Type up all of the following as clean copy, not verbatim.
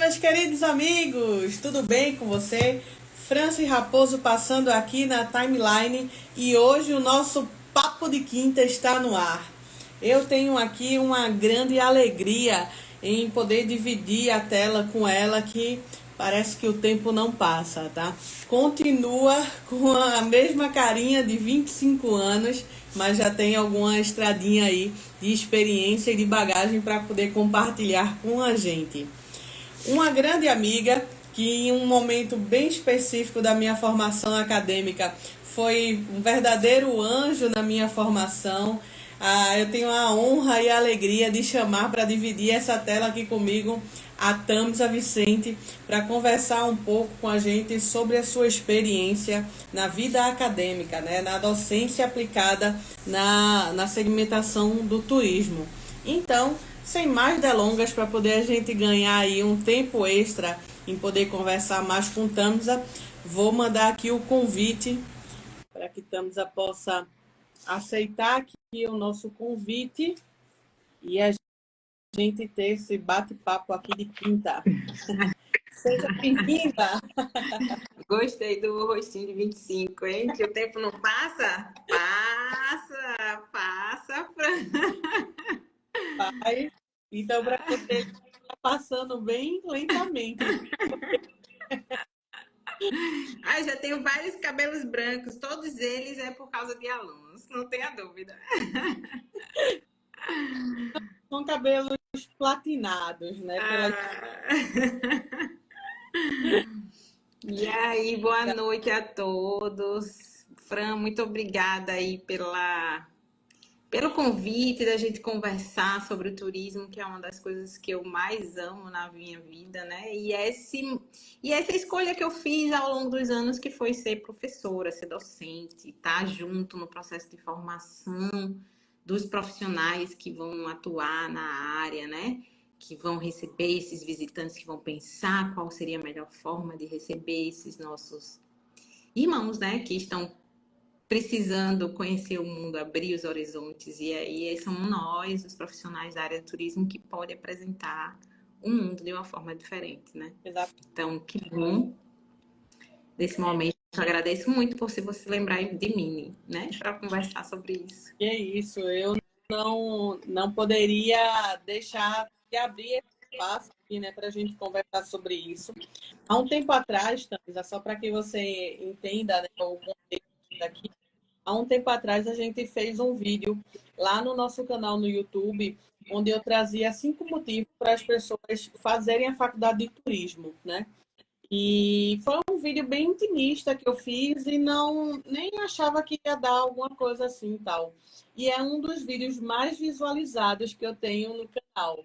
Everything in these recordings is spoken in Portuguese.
meus queridos amigos! Tudo bem com você? Franci Raposo passando aqui na timeline e hoje o nosso Papo de Quinta está no ar. Eu tenho aqui uma grande alegria em poder dividir a tela com ela, que parece que o tempo não passa, tá? Continua com a mesma carinha de 25 anos, mas já tem alguma estradinha aí de experiência e de bagagem para poder compartilhar com a gente. Uma grande amiga que em um momento bem específico da minha formação acadêmica foi um verdadeiro anjo na minha formação. Eu tenho a honra e a alegria de chamar para dividir essa tela aqui comigo a Tamisa Vicente para conversar um pouco com a gente sobre a sua experiência na vida acadêmica, né, na docência aplicada na segmentação do turismo. Então, sem mais delongas, para poder a gente ganhar aí um tempo extra em poder conversar mais com Tamisa, vou mandar aqui o convite para que Tamisa possa aceitar aqui o nosso convite e a gente ter esse bate-papo aqui de quinta. Seja bem-vinda! Gostei do rostinho de 25, hein? Que o tempo não passa? Passa, Fran. Vai. Então, para você, está passando bem lentamente. Já tenho vários cabelos brancos, todos eles é por causa de alunos, não tenha dúvida. São cabelos platinados, né? E aí, boa noite a todos. Fran, muito obrigada aí pelo convite da gente conversar sobre o turismo, que é uma das coisas que eu mais amo na minha vida, né? E essa escolha que eu fiz ao longo dos anos, que foi ser professora, ser docente, estar junto no processo de formação dos profissionais que vão atuar na área, né? Que vão receber esses visitantes, que vão pensar qual seria a melhor forma de receber esses nossos irmãos, né? Que estão precisando conhecer o mundo, abrir os horizontes, e aí somos nós, os profissionais da área de turismo, que podem apresentar o mundo de uma forma diferente, né? Exato. Então, que bom desse momento. Eu agradeço muito por se você lembrar de mim, né? Para conversar sobre isso. E é isso, eu não poderia deixar de abrir esse espaço aqui, né, para a gente conversar sobre isso. Há um tempo atrás, Tamisa, só para que você entenda, né, o contexto daqui, há um tempo atrás a gente fez um vídeo lá no nosso canal no YouTube, onde eu trazia 5 motivos para as pessoas fazerem a faculdade de turismo, né? E foi um vídeo bem intimista que eu fiz e nem achava que ia dar alguma coisa assim e tal. E é um dos vídeos mais visualizados que eu tenho no canal,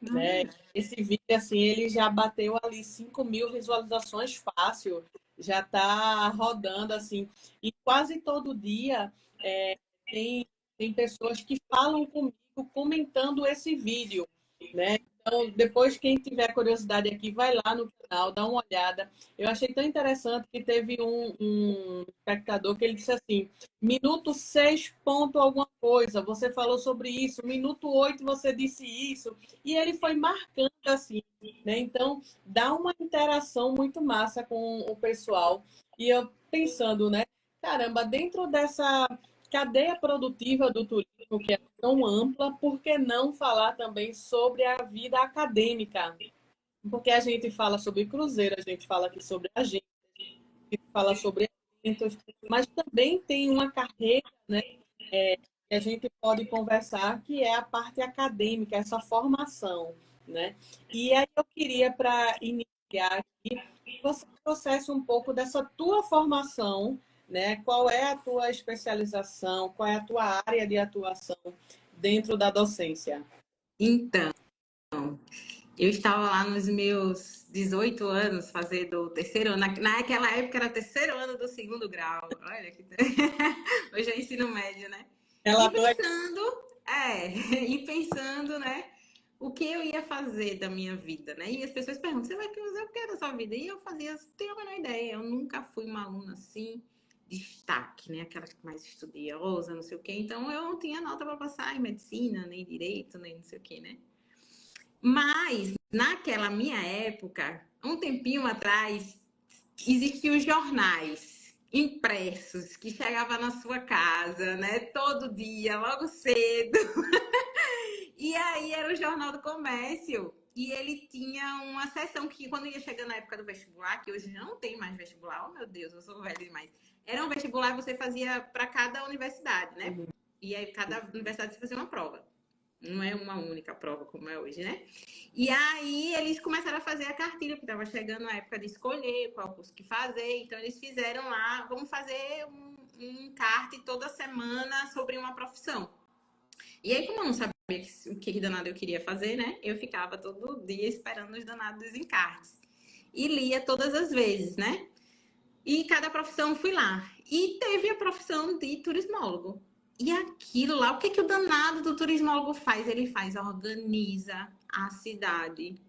né? Esse vídeo, assim, ele já bateu ali 5.000 visualizações fácil, já está rodando, assim. E quase todo dia tem pessoas que falam comigo comentando esse vídeo, né? Então, depois, quem tiver curiosidade aqui, vai lá no canal, dá uma olhada. Eu achei tão interessante que teve um espectador que ele disse assim: minuto 6 ponto alguma coisa, você falou sobre isso, minuto 8 você disse isso, e ele foi marcando assim, né? Então, dá uma interação muito massa com o pessoal. E eu pensando, né? Caramba, dentro dessa cadeia produtiva do turismo, que é tão ampla, por que não falar também sobre a vida acadêmica? Porque a gente fala sobre cruzeiro, a gente fala aqui sobre agente, a gente fala sobre eventos, mas também tem uma carreira, né, que a gente pode conversar, que é a parte acadêmica, essa formação, né? E aí eu queria, para iniciar aqui, que você trouxesse um pouco dessa tua formação, né? Qual é a tua especialização, qual é a tua área de atuação dentro da docência? Então, eu estava lá nos meus 18 anos, fazendo o terceiro ano. Naquela época era o terceiro ano do segundo grau. Olha que. Hoje é ensino médio, né? Ela E atua. e pensando, né? O que eu ia fazer da minha vida, né? E as pessoas perguntam: você vai fazer o que da sua vida? E eu fazia, tenho a menor ideia. Eu nunca fui uma aluna assim, destaque, né? Aquela mais estudiosa, não sei o quê. Então eu não tinha nota para passar em medicina, nem direito, nem não sei o quê, né? Mas, naquela naquela minha época, um tempinho atrás, existiam os jornais impressos que chegavam na sua casa, né? Todo dia, logo cedo. E aí era o Jornal do Comércio. E ele tinha uma seção que, quando ia chegando na época do vestibular, que hoje não tem mais vestibular, oh meu Deus, eu sou velha demais. Era um vestibular que você fazia para cada universidade, né? E aí cada universidade você fazia uma prova. Não é uma única prova como é hoje, né? E aí eles começaram a fazer a cartilha, porque estava chegando a época de escolher qual curso que fazer. Então eles fizeram lá, vamos fazer um encarte toda semana sobre uma profissão. E aí, como eu não sabia o que danado eu queria fazer, né? Eu ficava todo dia esperando os danados encartes. E lia todas as vezes, né? E cada profissão eu fui lá. E teve a profissão de turismólogo. E aquilo lá, o que o danado do turismólogo faz? Ele organiza a cidade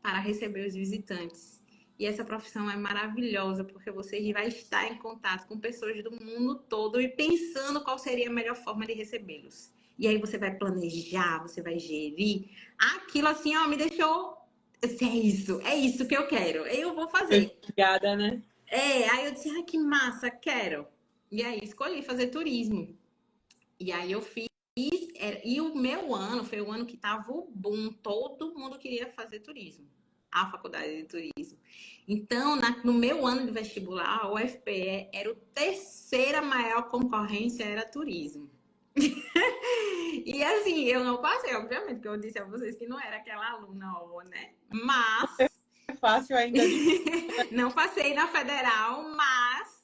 para receber os visitantes. E essa profissão é maravilhosa, porque você vai estar em contato com pessoas do mundo todo e pensando qual seria a melhor forma de recebê-los. E aí você vai planejar, você vai gerir. Aquilo assim, ó, me deixou... É isso que eu quero. Eu vou fazer. Obrigada, né? Aí eu disse, ai, que massa, quero. E aí escolhi fazer turismo. E aí eu fiz... E o meu ano foi o ano que tava o boom. Todo mundo queria fazer turismo. A faculdade de turismo. Então, no meu ano de vestibular, a UFPE era a terceira maior concorrência, era turismo. E assim, eu não passei, obviamente, porque eu disse a vocês que não era aquela aluna, né? Mas... É fácil ainda. Não passei na federal, mas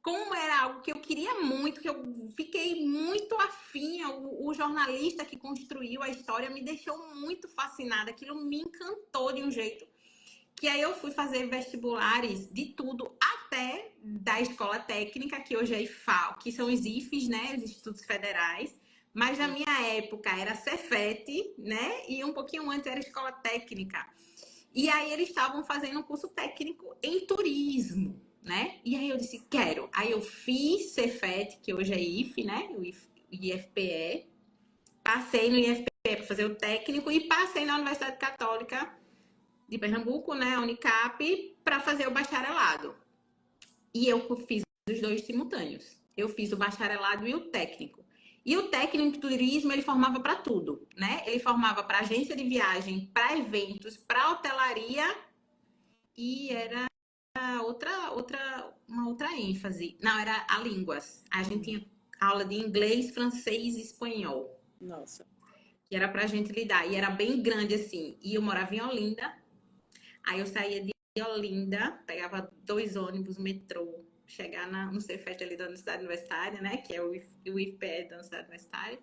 como era algo que eu queria muito, que eu fiquei muito afim, o jornalista que construiu a história me deixou muito fascinada, aquilo me encantou de um jeito. Que aí eu fui fazer vestibulares de tudo, até da escola técnica, que hoje é IFAL, que são os IFES, né, os Institutos Federais. Mas na minha época era Cefet, né, e um pouquinho antes era escola técnica. E aí eles estavam fazendo um curso técnico em turismo, né? E aí eu disse, quero. Aí eu fiz Cefet, que hoje é IFE, né, o IFPE. Passei no IFPE para fazer o técnico e passei na Universidade Católica de Pernambuco, né, a Unicap, para fazer o bacharelado. E eu fiz os dois simultâneos. Eu fiz o bacharelado e o técnico. E o técnico de turismo, ele formava para tudo, né? Ele formava para agência de viagem, para eventos, para hotelaria e era uma outra ênfase. Não, era a línguas. A gente tinha aula de inglês, francês e espanhol. Nossa. Que era pra gente lidar. E era bem grande, assim. E eu morava em Olinda. Aí eu saía de Olinda, pegava 2 ônibus, metrô, chegar no Cefet ali da Universidade Universitária, né? Que é o IFPE da Universidade Universitária.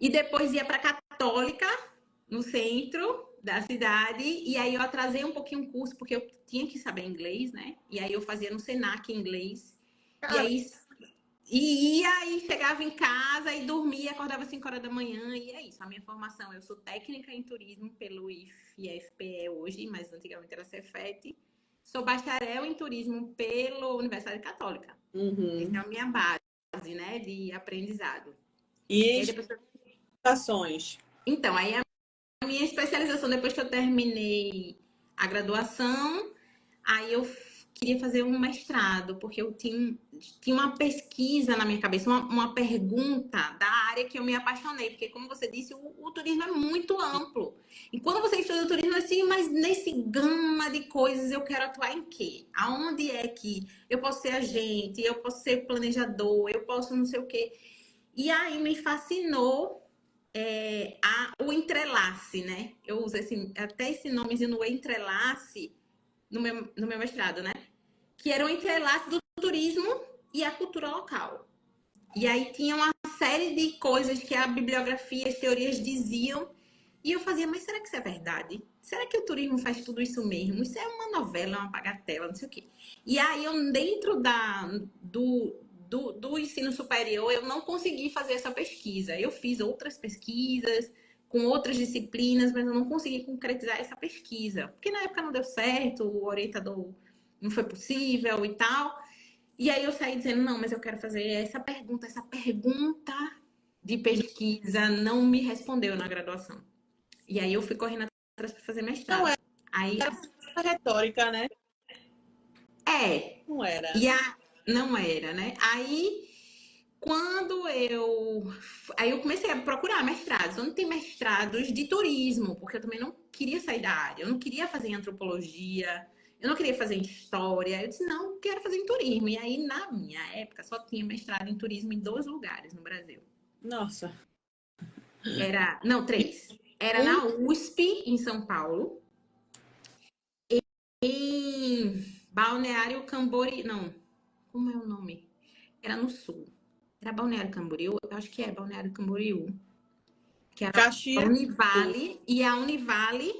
E depois ia para Católica, no centro da cidade. E aí eu atrasei um pouquinho o curso, porque eu tinha que saber inglês, né? E aí eu fazia no Senac inglês. E aí chegava em casa e dormia, acordava 5 horas da manhã. E é isso, a minha formação. Eu sou técnica em turismo pelo IFPE hoje, mas antigamente era Cefet. Sou bacharel em turismo pela Universidade Católica. Essa é a minha base, né, de aprendizado. E especializações? Então, aí a minha especialização, depois que eu terminei a graduação, aí eu queria fazer um mestrado, porque eu tinha uma pesquisa na minha cabeça, uma pergunta da área que eu me apaixonei, porque como você disse, o turismo é muito amplo. E quando você estuda o turismo, assim, mas nesse gama de coisas, eu quero atuar em quê? Aonde é que eu posso ser agente, eu posso ser planejador, eu posso não sei o quê. E aí me fascinou o entrelace, né? Eu uso até esse nomezinho no entrelace no meu mestrado, né? Que era o entrelace do turismo e a cultura local. E aí tinha uma série de coisas que a bibliografia, as teorias diziam, e eu fazia, mas será que isso é verdade? Será que o turismo faz tudo isso mesmo? Isso é uma novela, uma bagatela, não sei o quê. E aí eu, dentro do ensino superior, eu não consegui fazer essa pesquisa. Eu fiz outras pesquisas com outras disciplinas, mas eu não consegui concretizar essa pesquisa. Porque na época não deu certo, o orientador não foi possível e tal. E aí eu saí dizendo, não, mas eu quero fazer essa pergunta de pesquisa não me respondeu na graduação. E aí eu fui correndo atrás para fazer mestrado. Não, Aí, Era retórica, né? Não era. não era, né? Quando aí eu comecei a procurar mestrados. Onde tem mestrados de turismo, porque eu também não queria sair da área. Eu não queria fazer em antropologia, eu não queria fazer em história. Eu disse, não, quero fazer em turismo. E aí, na minha época, só tinha mestrado em turismo em 2 lugares no Brasil. Nossa. Não, 3. Era na USP, em São Paulo, em Balneário Camboriú. Não, como é o nome? Era no sul. Era Balneário Camboriú? Eu acho que é Balneário Camboriú. Que era a Caxias, Univale. E a Univale,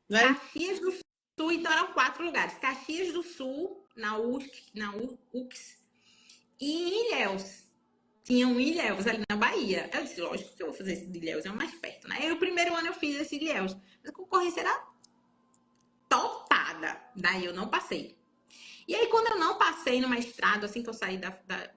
né? Caxias do Sul. Então eram 4 lugares. Caxias do Sul, na UX. E em Ilhéus. Tinha um Ilhéus ali na Bahia. Eu disse, lógico que eu vou fazer esse de Ilhéus, é o mais perto, né? E o primeiro ano eu fiz esse de Ilhéus. Mas a concorrência era topada. Daí eu não passei. E aí, quando eu não passei no mestrado, assim que eu saí do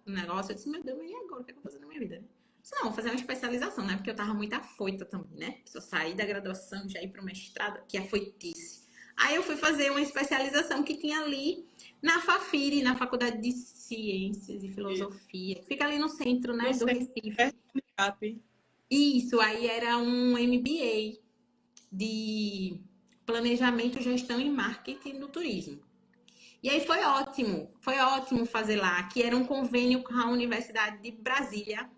negócio, eu disse, meu Deus, mas e agora? O que eu vou fazer na minha vida? Eu disse, não, vou fazer uma especialização, né? Porque eu tava muito afoita também, né? Se eu sair da graduação, já ir pro mestrado, que é afoitice. Aí eu fui fazer uma especialização que tinha ali na FAFIRE, na Faculdade de Ciências e Filosofia, que fica ali no centro, né, do Recife. Isso, aí era um MBA de Planejamento, Gestão e Marketing do Turismo. E aí foi ótimo fazer lá, que era um convênio com a Universidade de Brasília,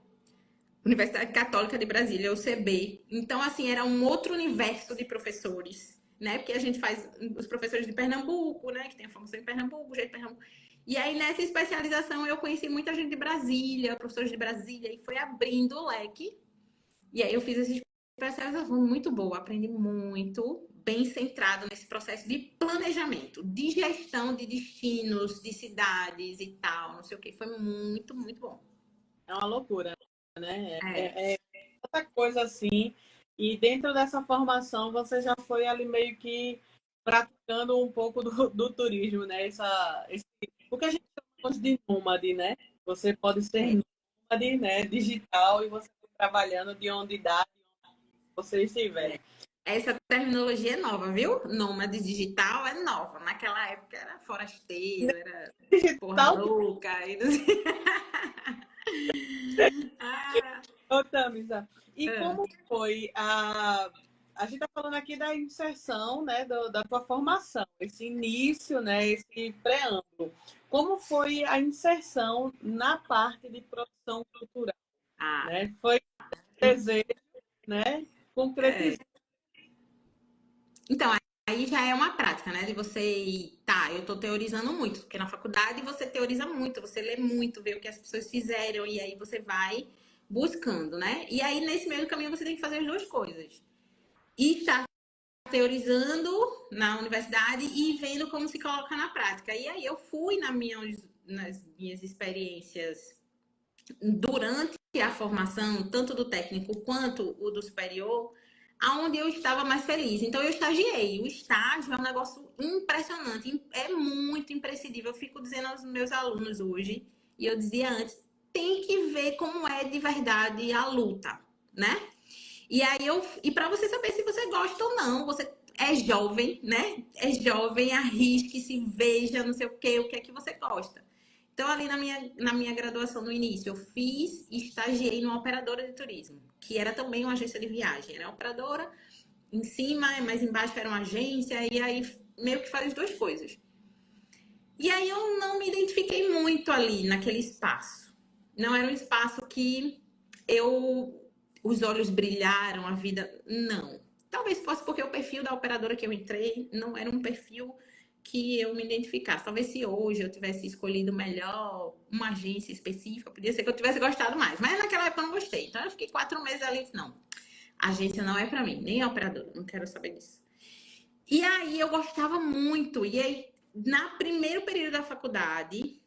Universidade Católica de Brasília, UCB. Então, assim, era um outro universo de professores, né? Porque a gente faz os professores de Pernambuco, né? Que tem a formação em Pernambuco, jeito de Pernambuco. E aí, nessa especialização, eu conheci muita gente de Brasília, professores de Brasília, e foi abrindo o leque. E aí, eu fiz essa especialização muito boa, aprendi muito, bem centrado nesse processo de planejamento, de gestão de destinos, de cidades e tal, não sei o que. Foi muito, muito bom. É uma loucura, né? É outra coisa assim. E dentro dessa formação, você já foi ali meio que praticando um pouco do turismo, né? Porque a gente chama de nômade, né? Você pode ser nômade, né? Digital, e você está trabalhando de onde dá, onde você estiver. Essa terminologia é nova, viu? Nômade digital é nova. Naquela época era forasteiro, era porra louca. E não sei. Ô, Tamisa, e como foi a gente está falando aqui da inserção, né, da tua formação, esse início, né, esse preâmbulo. Como foi a inserção na parte de produção cultural? Né? Foi desejo, né, concretizar. Então, aí já é uma prática, né? De você, eu tô teorizando muito, porque na faculdade você teoriza muito, você lê muito, vê o que as pessoas fizeram, e aí você vai buscando, né? E aí, nesse meio do caminho, você tem que fazer as 2 coisas. E estar teorizando na universidade e vendo como se coloca na prática. E aí eu fui nas minhas experiências durante a formação, tanto do técnico quanto o do superior, aonde eu estava mais feliz. Então eu estagiei. O estágio é um negócio impressionante, é muito imprescindível. Eu fico dizendo aos meus alunos hoje, e eu dizia antes, tem que ver como é de verdade a luta, né? E para você saber se você gosta ou não, você é jovem, né? É jovem, arrisque, se veja, não sei o que é que você gosta. Então, ali na minha graduação no início, eu fiz e estagiei numa operadora de turismo, que era também uma agência de viagem. Era uma operadora, em cima, mas embaixo era uma agência, e aí meio que faz as 2 coisas. E aí eu não me identifiquei muito ali naquele espaço. Não era um espaço que os olhos brilharam, a vida, não. Talvez fosse porque o perfil da operadora que eu entrei não era um perfil que eu me identificasse. Talvez se hoje eu tivesse escolhido melhor uma agência específica, podia ser que eu tivesse gostado mais. Mas naquela época eu não gostei. Então eu fiquei 4 meses ali e disse, não, a agência não é para mim, nem a operadora, não quero saber disso. E aí eu gostava muito. E aí, no primeiro período da faculdade,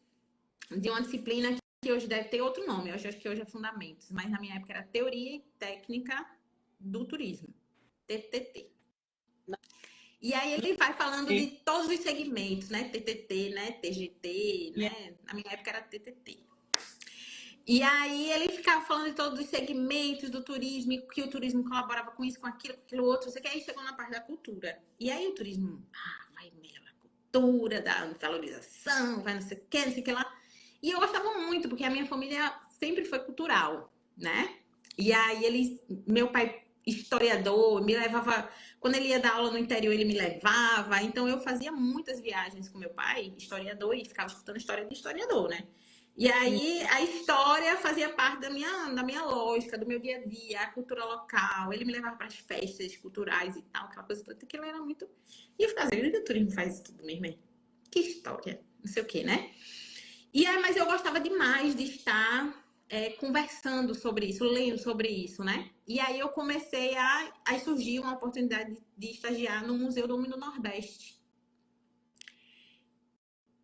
de uma disciplina que hoje deve ter outro nome, eu acho que hoje é Fundamentos, mas na minha época era Teoria e Técnica do Turismo, TTT. E aí ele vai falando de todos os segmentos, né? TTT, né? TGT, né? Na minha época era TTT. E aí ele ficava falando de todos os segmentos do turismo, e que o turismo colaborava com isso, com aquilo outro, não sei o que. Aí chegou na parte da cultura. E aí o turismo, vai melhorar a cultura, da valorização, vai não sei o que, não sei o que lá. E eu gostava muito, porque a minha família sempre foi cultural, né? E aí meu pai, historiador, me levava, quando ele ia dar aula no interior, ele me levava. Então eu fazia muitas viagens com meu pai, historiador, e ficava escutando história de historiador, né? E aí a história fazia parte da minha lógica, do meu dia a dia, a cultura local. Ele me levava para as festas culturais e tal, aquela coisa toda, que ele era muito. E eu ficava assim, o turismo faz isso tudo mesmo, hein? Que história, não sei o quê, né? E aí, mas eu gostava demais de estar conversando sobre isso, lendo sobre isso, né? E aí eu comecei a surgir uma oportunidade de estagiar no Museu do Homem do Nordeste,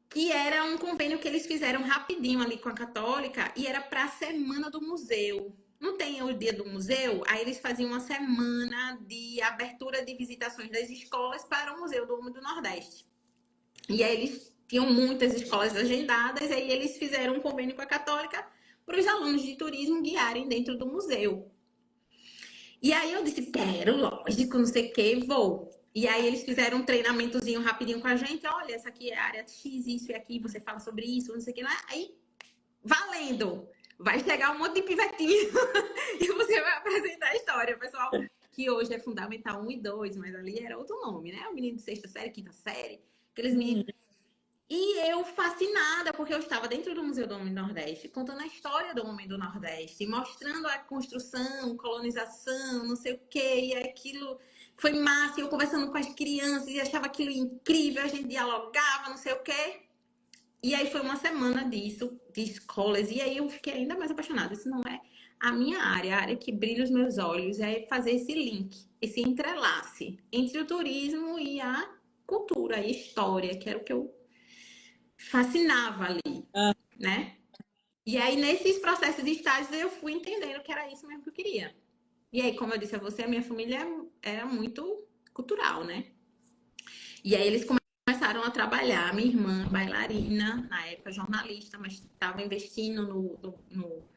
que era um convênio que eles fizeram rapidinho ali com a Católica e era para a semana do museu. Não tem o dia do museu? Aí eles faziam uma semana de abertura de visitações das escolas para o Museu do Homem do Nordeste. E aí eles tinham muitas escolas agendadas, e aí eles fizeram um convênio com a Católica para os alunos de turismo guiarem dentro do museu. E aí eu disse, quero, lógico, não sei o que, vou. E aí eles fizeram um treinamentozinho rapidinho com a gente. Olha, essa aqui é a área X, isso e aqui, você fala sobre isso, não sei o que lá. Aí, valendo! Vai chegar um monte de pivetinho e você vai apresentar a história, pessoal. Que hoje é Fundamental 1 e 2, mas ali era outro nome, né? O menino de sexta série, quinta série. Aqueles meninos. E eu fascinada, porque eu estava dentro do Museu do Homem do Nordeste, contando a história do Homem do Nordeste, mostrando a construção, colonização, não sei o quê, e aquilo foi massa, e eu conversando com as crianças, e achava aquilo incrível, a gente dialogava, não sei o quê. E aí foi uma semana disso, de escolas, e aí eu fiquei ainda mais apaixonada. Isso não é a minha área, a área que brilha os meus olhos, é fazer esse link, esse entrelace entre o turismo e a cultura, a história, que era o que eu fascinava ali, Ah, né? E aí, nesses processos de estágios, eu fui entendendo que era isso mesmo que eu queria. E aí, como eu disse a você, a minha família era muito cultural, né? E aí, eles começaram a trabalhar. A minha irmã, bailarina, na época jornalista, mas estava investindo no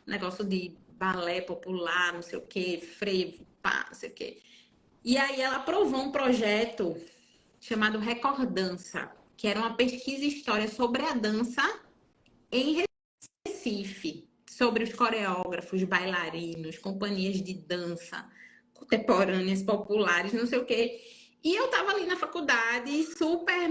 negócio de balé popular, não sei o quê, frevo, pá, não sei o quê. E aí, ela aprovou um projeto chamado Recordança, que era uma pesquisa e história sobre a dança em Recife, sobre os coreógrafos, bailarinos, companhias de dança contemporâneas, populares, não sei o quê. E eu tava ali na faculdade, super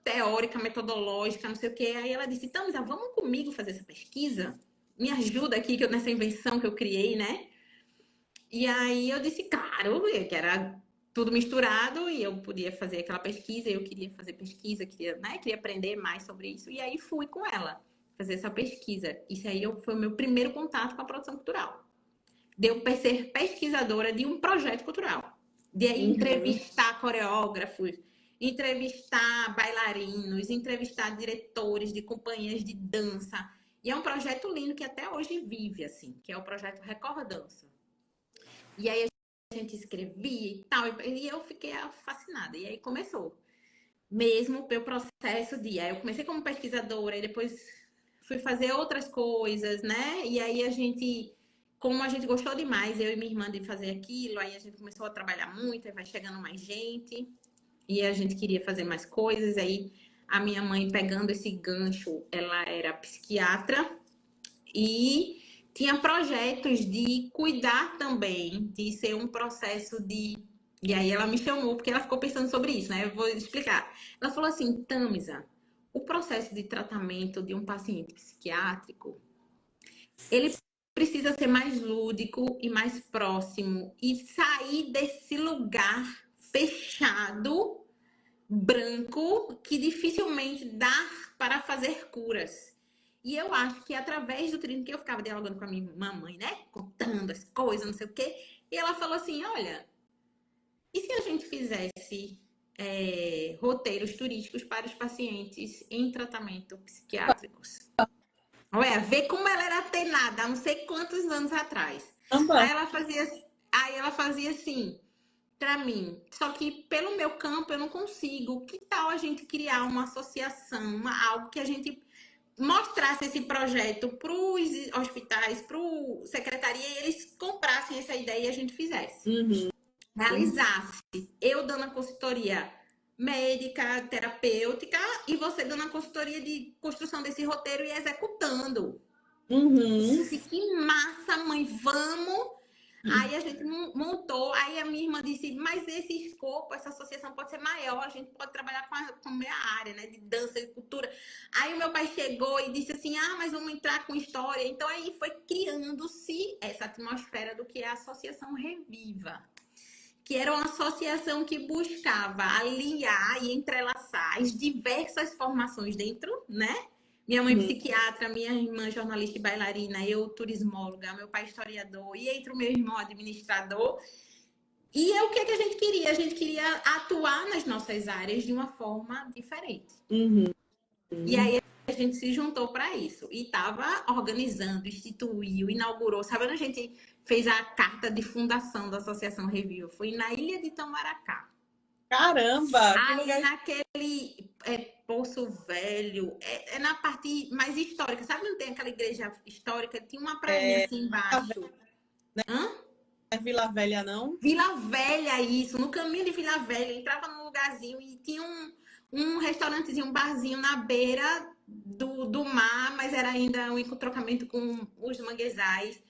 teórica, metodológica, não sei o quê. Aí ela disse, Tamisa, vamos comigo fazer essa pesquisa? Me ajuda aqui nessa invenção que eu criei, né? E aí eu disse, claro, que era tudo misturado e eu podia fazer aquela pesquisa, eu queria fazer pesquisa, queria aprender mais sobre isso. E aí fui com ela fazer essa pesquisa. Isso aí foi o meu primeiro contato com a produção cultural. De eu ser pesquisadora de um projeto cultural. De aí entrevistar coreógrafos, entrevistar bailarinos, entrevistar diretores de companhias de dança. E é um projeto lindo que até hoje vive, assim, que é o projeto Recordança. E aí a gente escrevia e tal, e eu fiquei fascinada. E aí começou. Mesmo pelo processo de... Aí eu comecei como pesquisadora, e depois fui fazer outras coisas, né? E aí como a gente gostou demais, eu e minha irmã, de fazer aquilo, aí a gente começou a trabalhar muito, aí vai chegando mais gente, e a gente queria fazer mais coisas. Aí a minha mãe, pegando esse gancho, ela era psiquiatra, e tinha projetos de cuidar também, de ser um processo de... E aí ela me chamou, porque ela ficou pensando sobre isso, né? Eu vou explicar. Ela falou assim, Tamisa, o processo de tratamento de um paciente psiquiátrico, ele precisa ser mais lúdico e mais próximo e sair desse lugar fechado, branco, que dificilmente dá para fazer curas. E eu acho que através do treino que eu ficava dialogando com a minha mamãe, né? Contando as coisas, não sei o quê. E ela falou assim, olha, e se a gente fizesse roteiros turísticos para os pacientes em tratamento psiquiátricos? Olha, vê como ela era atenada há não sei quantos anos atrás. caramba. Aí ela fazia assim, para mim. Só que pelo meu campo eu não consigo. Que tal a gente criar uma associação, algo que a gente mostrasse esse projeto para os hospitais, para a secretaria, e eles comprassem essa ideia e a gente fizesse. Uhum. Realizasse. Eu dando a consultoria médica, terapêutica, e você dando a consultoria de construção desse roteiro e executando. Uhum. Que massa, mãe, vamos! Aí a gente montou, aí a minha irmã disse, mas esse escopo, essa associação pode ser maior, a gente pode trabalhar com a minha área, né, de dança e cultura. Aí o meu pai chegou e disse assim, mas vamos entrar com história. Então aí foi criando-se essa atmosfera do que é a Associação Reviva, que era uma associação que buscava alinhar e entrelaçar as diversas formações dentro, né? Minha mãe psiquiatra, minha irmã jornalista e bailarina, eu turismóloga, meu pai historiador, e entre o meu irmão administrador. E é o que a gente queria? A gente queria atuar nas nossas áreas de uma forma diferente. Uhum. E aí a gente se juntou para isso. E estava organizando, instituiu, inaugurou. Sabe onde a gente fez a carta de fundação da Associação Review? Foi na Ilha de Itamaracá. Caramba! Que Aí lugar... naquele Poço Velho, é na parte mais histórica. Sabe onde tem aquela igreja histórica? Tinha uma prainha assim embaixo. Não é Vila Velha, não? Vila Velha, isso. No caminho de Vila Velha, entrava num lugarzinho e tinha um restaurantezinho, um barzinho na beira do mar, mas era ainda um entroncamento com os manguezais.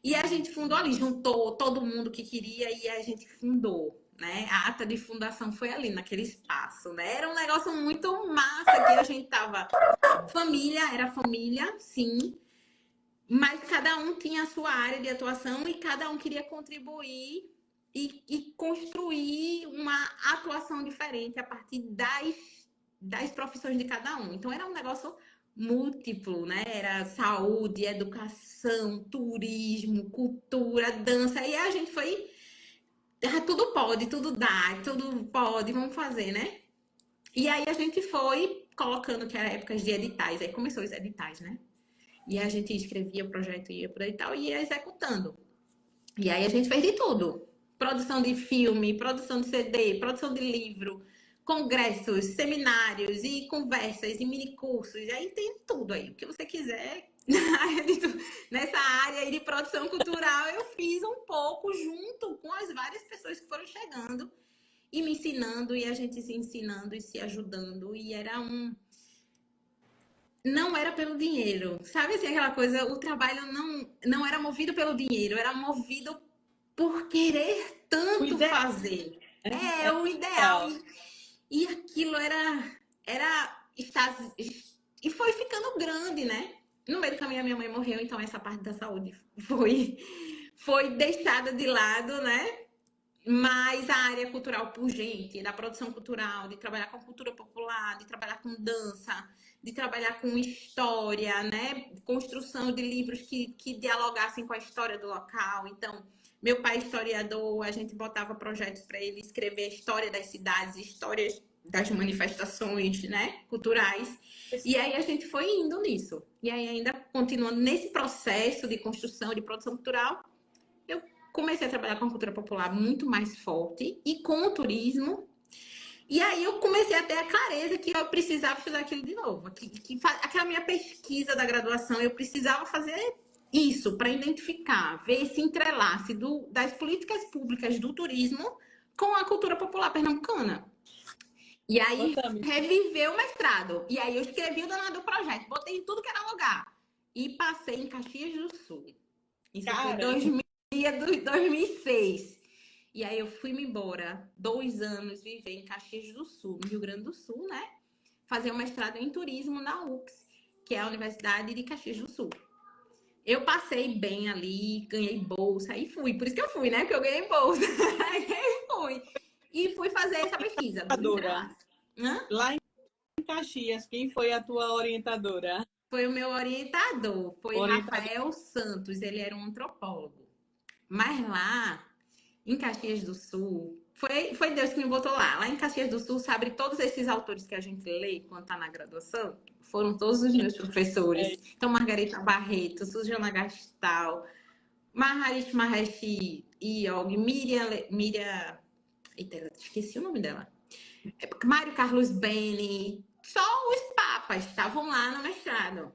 E a gente fundou ali, juntou todo mundo que queria e a gente fundou, né? A ata de fundação foi ali, naquele espaço, né? Era um negócio muito massa que a gente tava... era família, sim, mas cada um tinha a sua área de atuação e cada um queria contribuir e construir uma atuação diferente a partir das profissões de cada um. Então era um negócio múltiplo, né? Era saúde, educação, turismo, cultura, dança. E a gente foi... tudo pode, tudo dá, tudo pode, vamos fazer, né? E aí a gente foi colocando que era épocas de editais. Aí começou os editais, né? E a gente escrevia o projeto, ia por edital e ia executando. E aí a gente fez de tudo. Produção de filme, produção de CD, produção de livro, congressos, seminários e conversas e minicursos. E aí tem tudo aí. O que você quiser. Nessa área aí de produção cultural, eu fiz um pouco junto com as várias pessoas que foram chegando e me ensinando, e a gente se ensinando e se ajudando. E era não era pelo dinheiro. Sabe assim, aquela coisa, o trabalho não era movido pelo dinheiro, era movido por querer tanto fazer. É o ideal. E aquilo e foi ficando grande, né? No meio do caminho a minha mãe morreu, então essa parte da saúde foi deixada de lado, né? Mas a área cultural pungente, da produção cultural, de trabalhar com cultura popular, de trabalhar com dança, de trabalhar com história, né? Construção de livros que dialogassem com a história do local. Então, meu pai historiador, a gente botava projetos para ele escrever a história das cidades, histórias das manifestações, né? Culturais. E aí a gente foi indo nisso. E aí ainda continuando nesse processo de construção, de produção cultural, eu comecei a trabalhar com a cultura popular muito mais forte e com o turismo. E aí eu comecei a ter a clareza que eu precisava estudar aquilo de novo. Aquela minha pesquisa da graduação, eu precisava fazer isso para identificar, ver esse entrelace das políticas públicas do turismo com a cultura popular pernambucana. E aí reviveu o mestrado. E aí eu escrevi o danado do projeto, botei em tudo que era lugar. E passei em Caxias do Sul. Isso foi 2006. E aí eu fui-me embora 2 anos viver em Caxias do Sul, no Rio Grande do Sul, né? Fazer um mestrado em turismo na UFS, que é a Universidade de Caxias do Sul. Eu passei bem ali, ganhei bolsa e fui. Por isso que eu fui, né? Porque eu ganhei bolsa. Aí fui. E fui fazer essa pesquisa. Lá em Caxias, quem foi a tua orientadora? Foi o meu orientador. Foi Rafael Santos. Ele era um antropólogo. Mas lá, em Caxias do Sul, foi Deus que me botou lá. Lá em Caxias do Sul, sabe, todos esses autores que a gente lê quando está na graduação, foram todos os meus professores. Então, Margarita Barreto, Suzana Gastal, Maharishi Mahesh Yogi, Miriam... Eita, esqueci o nome dela. Mário Carlos Beni. Só os papas estavam lá no mestrado.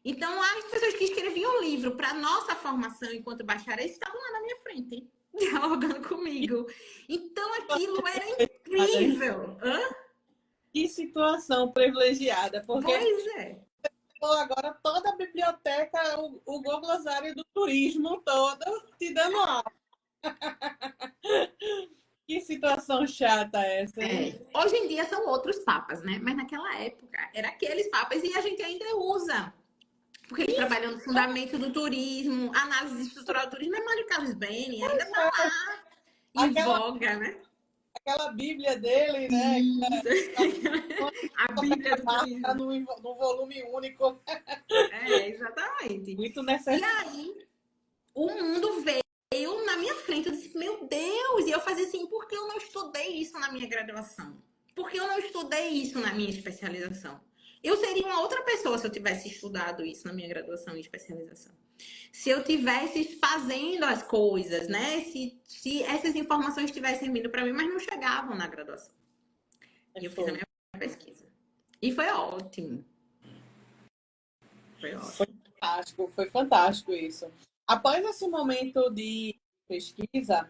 Então, as pessoas que escreviam o livro para nossa formação enquanto bacharéis estavam lá na minha frente, dialogando comigo. Então, aquilo era incrível. Hã? Que situação privilegiada, porque Pois é. agora toda a biblioteca, o Globosário do turismo todo te dando aula. Que situação chata essa, hein? Hoje em dia são outros papas, né? Mas naquela época era aqueles papas e a gente ainda usa. Porque eles trabalham no fundamento do turismo, análise estrutural do turismo, é Mário Carlos Beni, ainda tá lá em Aquela, voga, né? aquela Bíblia dele, né? Isso. A Bíblia do Tá turismo. no volume único. Exatamente. Muito E necessário. aí, o mundo veio na minha frente. Eu disse, meu Deus! E eu fazia assim, por que eu não estudei isso na minha graduação? Por que eu não estudei isso na minha especialização? Eu seria uma outra pessoa se eu tivesse estudado isso na minha graduação e especialização. Se eu tivesse fazendo as coisas, né? Se essas informações estivessem vindo para mim, mas não chegavam na graduação. E eu fiz a minha pesquisa. E foi ótimo. Foi fantástico isso. Após esse momento de pesquisa,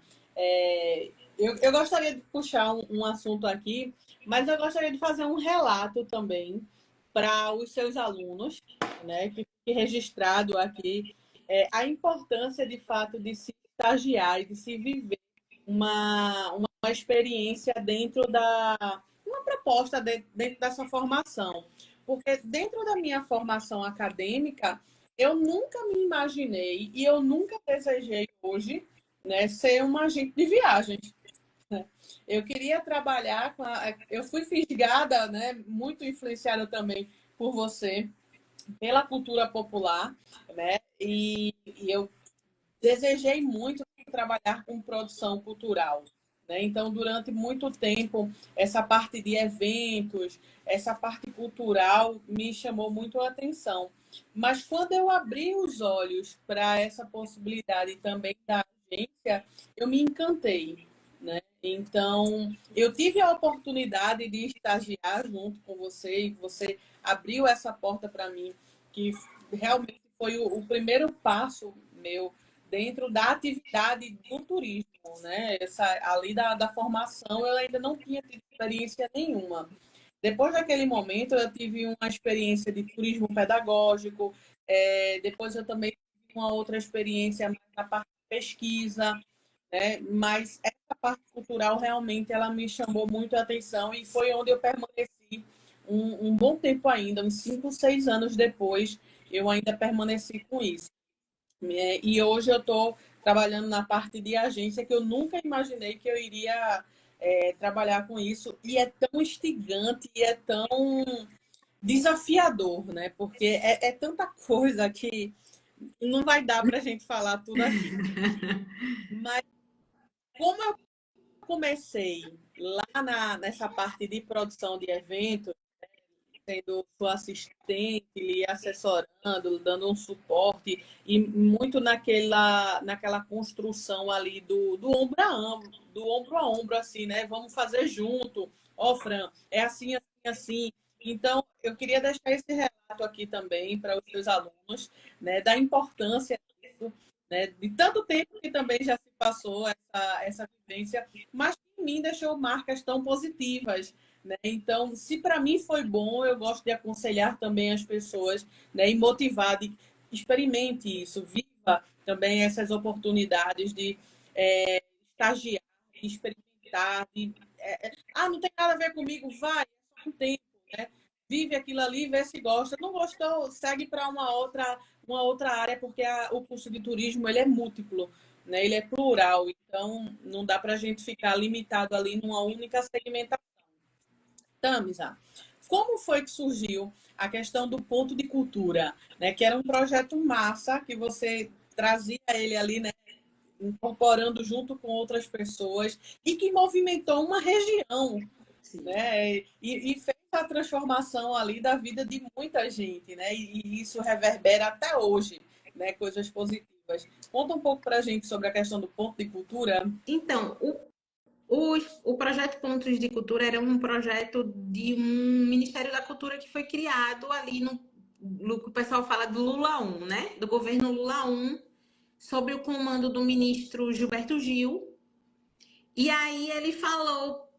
eu gostaria de puxar um assunto aqui, mas eu gostaria de fazer um relato também para os seus alunos, né, que fique registrado aqui a importância, de fato, de se estagiar e de se viver uma experiência dentro uma proposta dentro dessa formação. Porque dentro da minha formação acadêmica, eu nunca me imaginei e eu nunca desejei hoje, né, ser uma agente de viagens. Eu queria trabalhar eu fui fisgada, né, muito influenciada também por você, pela cultura popular, né? E eu desejei muito trabalhar com produção cultural, né? Então, durante muito tempo, essa parte de eventos, essa parte cultural me chamou muito a atenção. Mas quando eu abri os olhos para essa possibilidade também da agência, eu me encantei, né? Então, eu tive a oportunidade de estagiar junto com você e você abriu essa porta para mim, que realmente foi o primeiro passo meu dentro da atividade do turismo, né? Ali da formação, eu ainda não tinha tido experiência nenhuma. Depois daquele momento, eu tive uma experiência de turismo pedagógico, depois eu também tive uma outra experiência mais na parte de pesquisa, né? Mas essa parte cultural realmente ela me chamou muito a atenção e foi onde eu permaneci um bom tempo ainda, uns 5, 6 anos depois, eu ainda permaneci com isso. E hoje eu estou trabalhando na parte de agência que eu nunca imaginei que eu iria trabalhar com isso. E é tão instigante e é tão desafiador, né? Porque é tanta coisa que não vai dar para a gente falar tudo aqui. Mas como eu comecei lá nessa parte de produção de eventos, sendo sua assistente, lhe assessorando, dando um suporte, e muito naquela construção ali do ombro a ombro, assim, né? Vamos fazer junto. Ó, Fran, é assim, assim, assim. Então, eu queria deixar esse relato aqui também para os seus alunos, né, da importância disso, né, de tanto tempo que também já se passou essa vivência, mas que em mim deixou marcas tão positivas, né? Então, se para mim foi bom, eu gosto de aconselhar também as pessoas, né, e motivar, de experimente isso, viva também essas oportunidades de estagiar, de experimentar, não tem nada a ver comigo, vai, é só um tempo, né? Vive aquilo ali, vê se gosta. Não gostou, segue para uma outra área, porque o curso de turismo ele é múltiplo, né? Ele é plural, então não dá para a gente ficar limitado ali numa única segmentação. Tamisa, como foi que surgiu a questão do ponto de cultura, né? Que era um projeto massa que você trazia ele ali, né? Incorporando junto com outras pessoas e que movimentou uma região, né? E fez a transformação ali da vida de muita gente, né? E isso reverbera até hoje, né? Coisas positivas. Conta um pouco para a gente sobre a questão do ponto de cultura. Então, O projeto Pontos de Cultura era um projeto de um Ministério da Cultura que foi criado ali no que o pessoal fala do Lula 1, né? Do governo Lula 1, sob o comando do ministro Gilberto Gil. E aí ele falou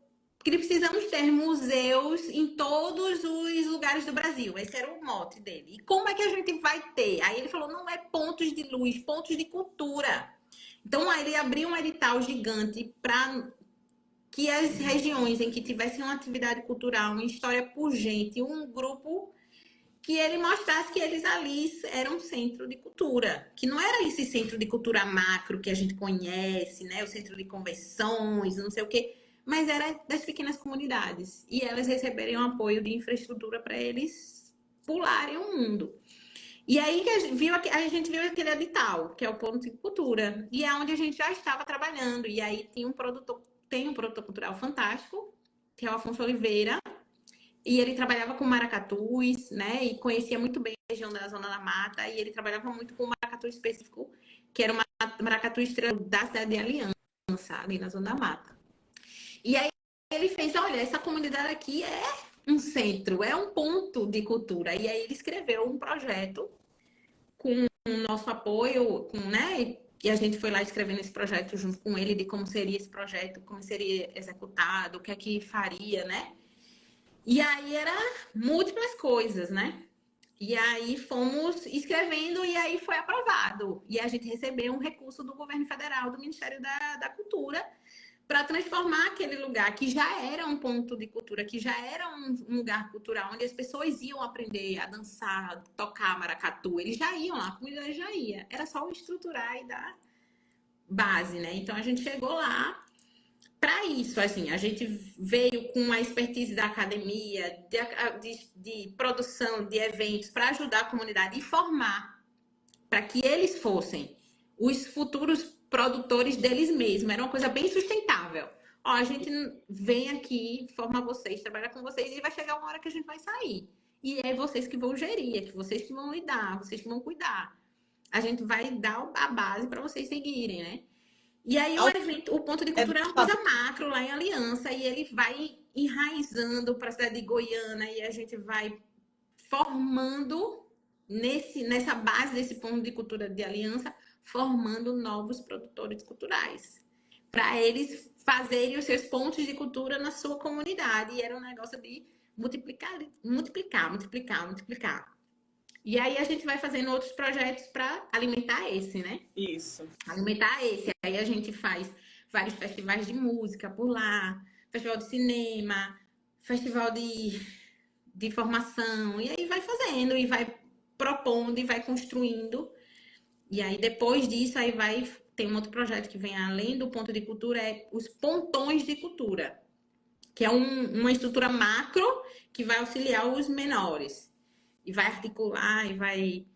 que precisamos ter museus em todos os lugares do Brasil. Esse era o mote dele. E como é que a gente vai ter? Aí ele falou, não é pontos de luz, pontos de cultura. Então aí ele abriu um edital gigante para que as regiões em que tivessem uma atividade cultural, uma história pungente, um grupo que ele mostrasse que eles ali eram um centro de cultura, que não era esse centro de cultura macro que a gente conhece, né? O centro de convenções, não sei o quê, mas era das pequenas comunidades. E elas receberem um apoio de infraestrutura para eles pularem o mundo. E aí que a gente viu aquele edital, que é o Ponto de Cultura, e é onde a gente já estava trabalhando. E aí tem um produtor cultural fantástico, que é o Afonso Oliveira, e ele trabalhava com maracatus, né? E conhecia muito bem a região da Zona da Mata, e ele trabalhava muito com um maracatu específico, que era uma maracatu estrela da cidade de Aliança, ali na Zona da Mata. E aí ele fez, olha, essa comunidade aqui é um centro, é um ponto de cultura. E aí ele escreveu um projeto com o nosso apoio, né? E a gente foi lá escrevendo esse projeto junto com ele, de como seria esse projeto, como seria executado, o que é que faria, né? E aí era múltiplas coisas, né? E aí fomos escrevendo e aí foi aprovado. E a gente recebeu um recurso do governo federal, do Ministério da Cultura, para transformar aquele lugar que já era um ponto de cultura, que já era um lugar cultural, onde as pessoas iam aprender a dançar, tocar maracatu. Eles já iam lá, a comunidade já ia. Era só o estruturar e dar base, né? Então a gente chegou lá para isso, assim, a gente veio com a expertise da academia, de produção de eventos, para ajudar a comunidade e formar, para que eles fossem os futuros produtores deles mesmos. Era uma coisa bem sustentável. Ó, a gente vem aqui, forma vocês, trabalha com vocês, e vai chegar uma hora que a gente vai sair. E é vocês que vão gerir, é que vocês que vão lidar, vocês que vão cuidar. A gente vai dar a base para vocês seguirem, né? E aí o ponto de cultura é uma coisa macro lá em Aliança, e ele vai enraizando para a cidade de Goiânia, e a gente vai formando nessa base desse ponto de cultura de Aliança, formando novos produtores culturais, para eles fazerem os seus pontos de cultura na sua comunidade. E era um negócio de multiplicar, multiplicar, multiplicar, multiplicar. E aí a gente vai fazendo outros projetos para alimentar esse, né? Isso. Alimentar esse. Aí a gente faz vários festivais de música por lá, festival de cinema, festival de formação. E aí vai fazendo, e vai propondo, e vai construindo. E aí depois disso, aí tem um outro projeto que vem além do ponto de cultura, é os pontões de cultura, que é uma estrutura macro que vai auxiliar os menores. E vai articular, e vai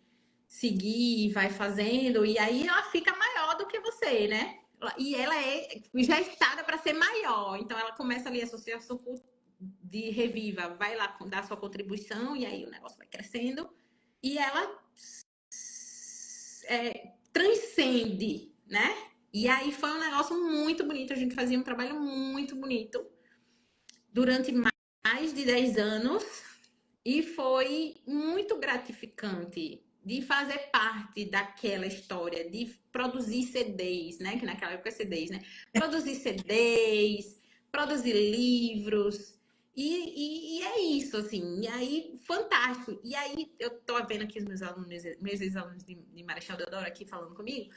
seguir, e vai fazendo, e aí ela fica maior do que você, né? E ela é gestada para ser maior. Então ela começa ali a associação de Reviva, vai lá dar sua contribuição, e aí o negócio vai crescendo, e ela transcende, né? E aí foi um negócio muito bonito, a gente fazia um trabalho muito bonito durante mais de 10 anos, e foi muito gratificante de fazer parte daquela história, de produzir CDs, né? Que naquela época é CDs, né? Produzir CDs, produzir livros, e é isso, assim. E aí, fantástico. E aí, eu tô vendo aqui os meus ex-alunos de Marechal Deodoro aqui falando comigo.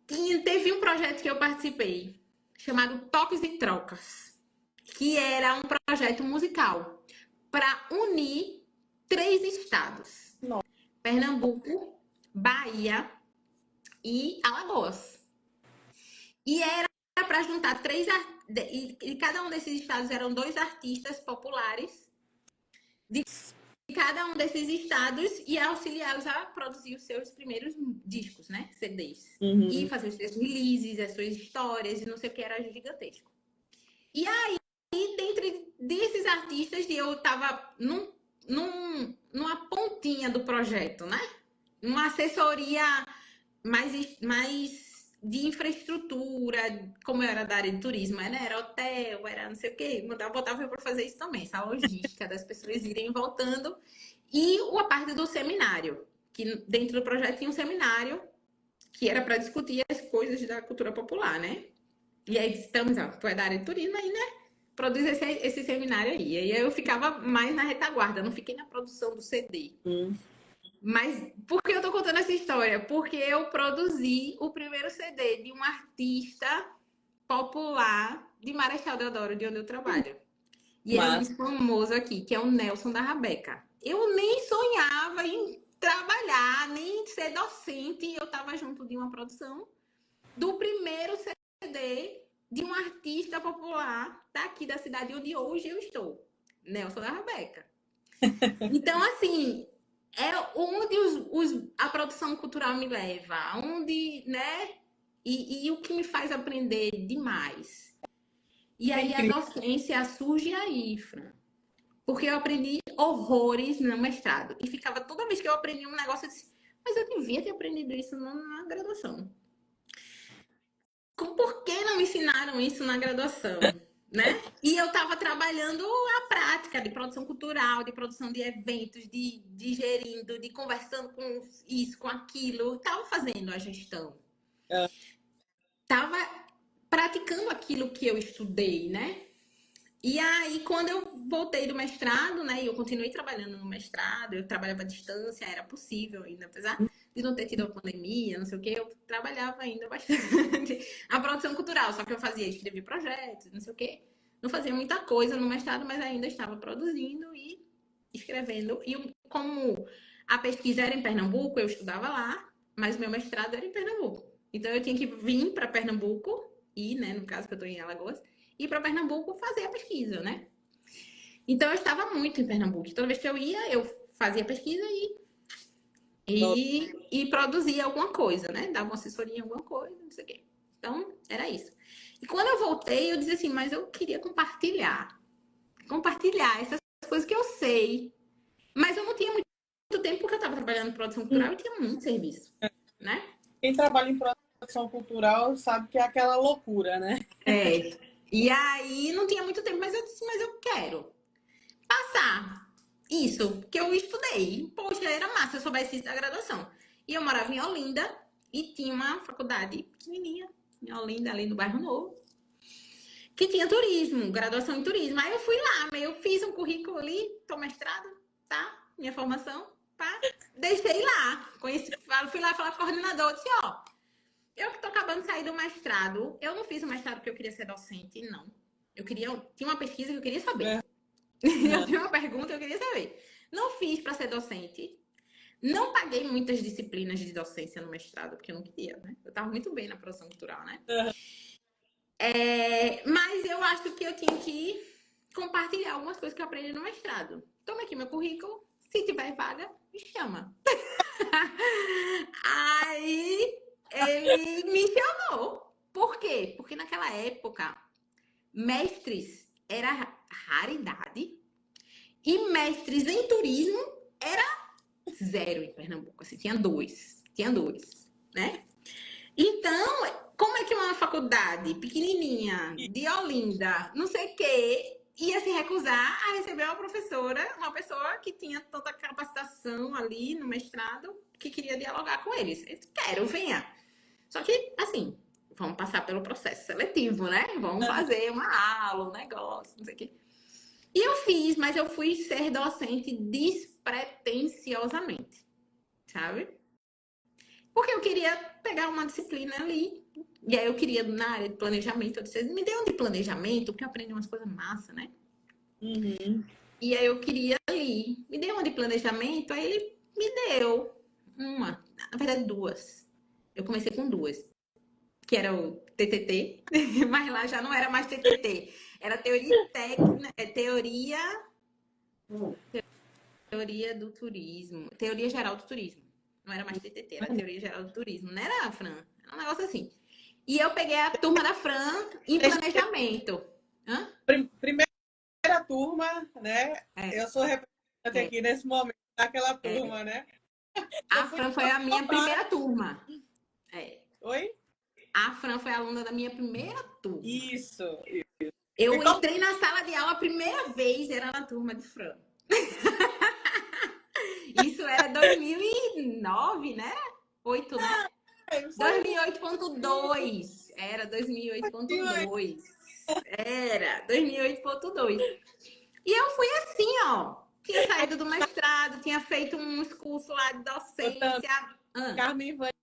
E teve um projeto que eu participei, chamado Toques e Trocas, que era um projeto musical para unir 3 estados: Pernambuco, Bahia e Alagoas. E era para juntar 3 e cada um desses estados eram 2 artistas populares de cada um desses estados, e auxiliá-los a produzir os seus primeiros discos, né? CDs. Uhum. E fazer os seus releases, as suas histórias, e não sei o que, era gigantesco. E aí, dentre desses artistas, eu tava numa pontinha do projeto, né? Uma assessoria mais de infraestrutura, como eu era da área de turismo, né? Era hotel, era não sei o quê, botava eu para fazer isso também, essa logística das pessoas irem e voltando. E a parte do seminário, que dentro do projeto tinha um seminário que era para discutir as coisas da cultura popular, né? E aí estamos, ó, tu é da área de turismo aí, né? Produz esse seminário aí. E aí eu ficava mais na retaguarda, não fiquei na produção do CD. Mas por que eu tô contando essa história? Porque eu produzi o primeiro CD de um artista popular de Marechal Deodoro, de onde eu trabalho. E ele é muito famoso aqui, que é o Nelson da Rabeca. Eu nem sonhava em trabalhar, nem ser docente. Eu estava junto de uma produção do primeiro CD de um artista popular daqui da cidade onde hoje eu estou, Nelson da Rabeca. Então, assim, é onde a produção cultural me leva, onde, né? E o que me faz aprender demais. E aí a docência surge aí, Fran. Porque eu aprendi horrores no mestrado. E ficava, toda vez que eu aprendi um negócio, eu disse, mas eu devia ter aprendido isso na graduação. Por que não me ensinaram isso na graduação? Né? E eu estava trabalhando a prática de produção cultural, de produção de eventos, de gerindo, de conversando com isso, com aquilo. Estava fazendo a gestão. Estava praticando aquilo que eu estudei, né? E aí, quando eu voltei do mestrado, né? E eu continuei trabalhando no mestrado, eu trabalhava à distância, era possível ainda, apesar de não ter tido a pandemia, não sei o quê, eu trabalhava ainda bastante a produção cultural, só que eu fazia, escrever projetos, não sei o quê. Não fazia muita coisa no mestrado, mas ainda estava produzindo e escrevendo. E como a pesquisa era em Pernambuco, eu estudava lá, mas meu mestrado era em Pernambuco. Então eu tinha que vir para Pernambuco, e, né, no caso que eu estou em Alagoas, ir para Pernambuco fazer a pesquisa, né? Então eu estava muito em Pernambuco. Toda vez que eu ia, eu fazia pesquisa e produzia alguma coisa, né? Dava uma assessoria em alguma coisa, não sei o quê. Então, era isso. E quando eu voltei, eu disse assim, mas eu queria compartilhar essas coisas que eu sei. Mas eu não tinha muito tempo porque eu estava trabalhando em produção cultural e tinha muito serviço, né? Quem trabalha em produção cultural sabe que é aquela loucura, né? É. E aí não tinha muito tempo, mas eu disse, mas eu quero passar isso que eu estudei. Poxa, era massa se eu soubesse isso da graduação. E eu morava em Olinda e tinha uma faculdade pequenininha em Olinda, ali no Bairro Novo, que tinha turismo, graduação em turismo. Aí eu fui lá, eu fiz um currículo ali, tô mestrado, tá? Minha formação, pá. Deixei lá. Fui lá falar com o coordenador, disse, ó, eu que tô acabando de sair do mestrado, eu não fiz o mestrado porque eu queria ser docente, não. Tinha uma pesquisa que eu queria saber. Eu tinha uma pergunta que eu queria saber. Não fiz para ser docente. Não paguei muitas disciplinas de docência no mestrado, porque eu não queria, né? Eu estava muito bem na produção cultural, né? Mas eu acho que eu tinha que compartilhar algumas coisas que eu aprendi no mestrado. Toma aqui meu currículo. Se tiver vaga, me chama. Aí ele me chamou. Por quê? Porque naquela época, mestres era raridade. E mestres em turismo era zero em Pernambuco. Assim, tinha dois, né? Então, como é que uma faculdade pequenininha, de Olinda, não sei o quê, ia se recusar a receber uma professora, uma pessoa que tinha tanta capacitação ali no mestrado, que queria dialogar com eles? Eu disse, quero, venha. Só que, assim, vamos passar pelo processo seletivo, né? Vamos fazer uma aula, um negócio, não sei o quê. E eu fiz, mas eu fui ser docente despretensiosamente, sabe? Porque eu queria pegar uma disciplina ali. E aí eu queria, na área de planejamento, eu disse, me dê um de planejamento, porque eu aprendi umas coisas massas, né? E aí eu queria ali, me dê uma de planejamento, aí ele me deu uma, na verdade duas. Eu comecei com duas, que era o TTT, mas lá já não era mais TTT. Era teoria técnica, teoria do turismo, teoria geral do turismo. Não era mais TTT, era teoria geral do turismo. Não era, Fran? Era um negócio assim. E eu peguei a turma da Fran em planejamento. Primeira turma, né? Eu sou representante aqui nesse momento daquela turma, né? A Fran foi a minha primeira turma. Oi? A Fran foi aluna da minha primeira turma. Isso. Eu entrei na sala de aula a primeira vez, era na turma de Fran. Isso era 2009, né? 8, né? 2008.2. Era 2008.2. Era 2008.2. E eu fui assim, ó. Tinha saído do mestrado, tinha feito uns cursos lá de docência. Carmen Vânia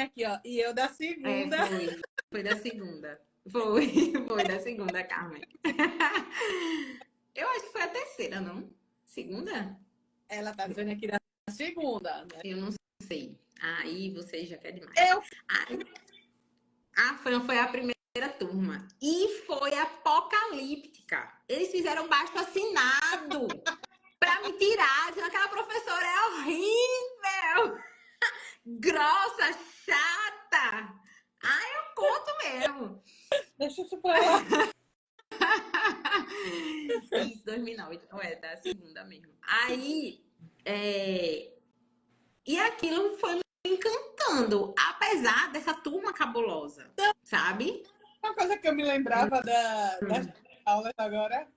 aqui, ó. E eu da segunda. Foi da segunda. Foi da segunda, Carmen. Eu acho que foi a terceira, não? Segunda? Ela tá dizendo aqui da segunda, né? Eu não sei. Aí você já quer demais. A Fran foi a primeira turma. E foi apocalíptica. Eles fizeram baixo assinado pra me tirar. Dizendo que aquela professora é horrível. Grossa, chata. Eu conto mesmo. Deixa eu pra lá. Isso, 2009. Da segunda mesmo. Aí, e aquilo foi me encantando, apesar dessa turma cabulosa, sabe? Uma coisa que eu me lembrava das aulas agora,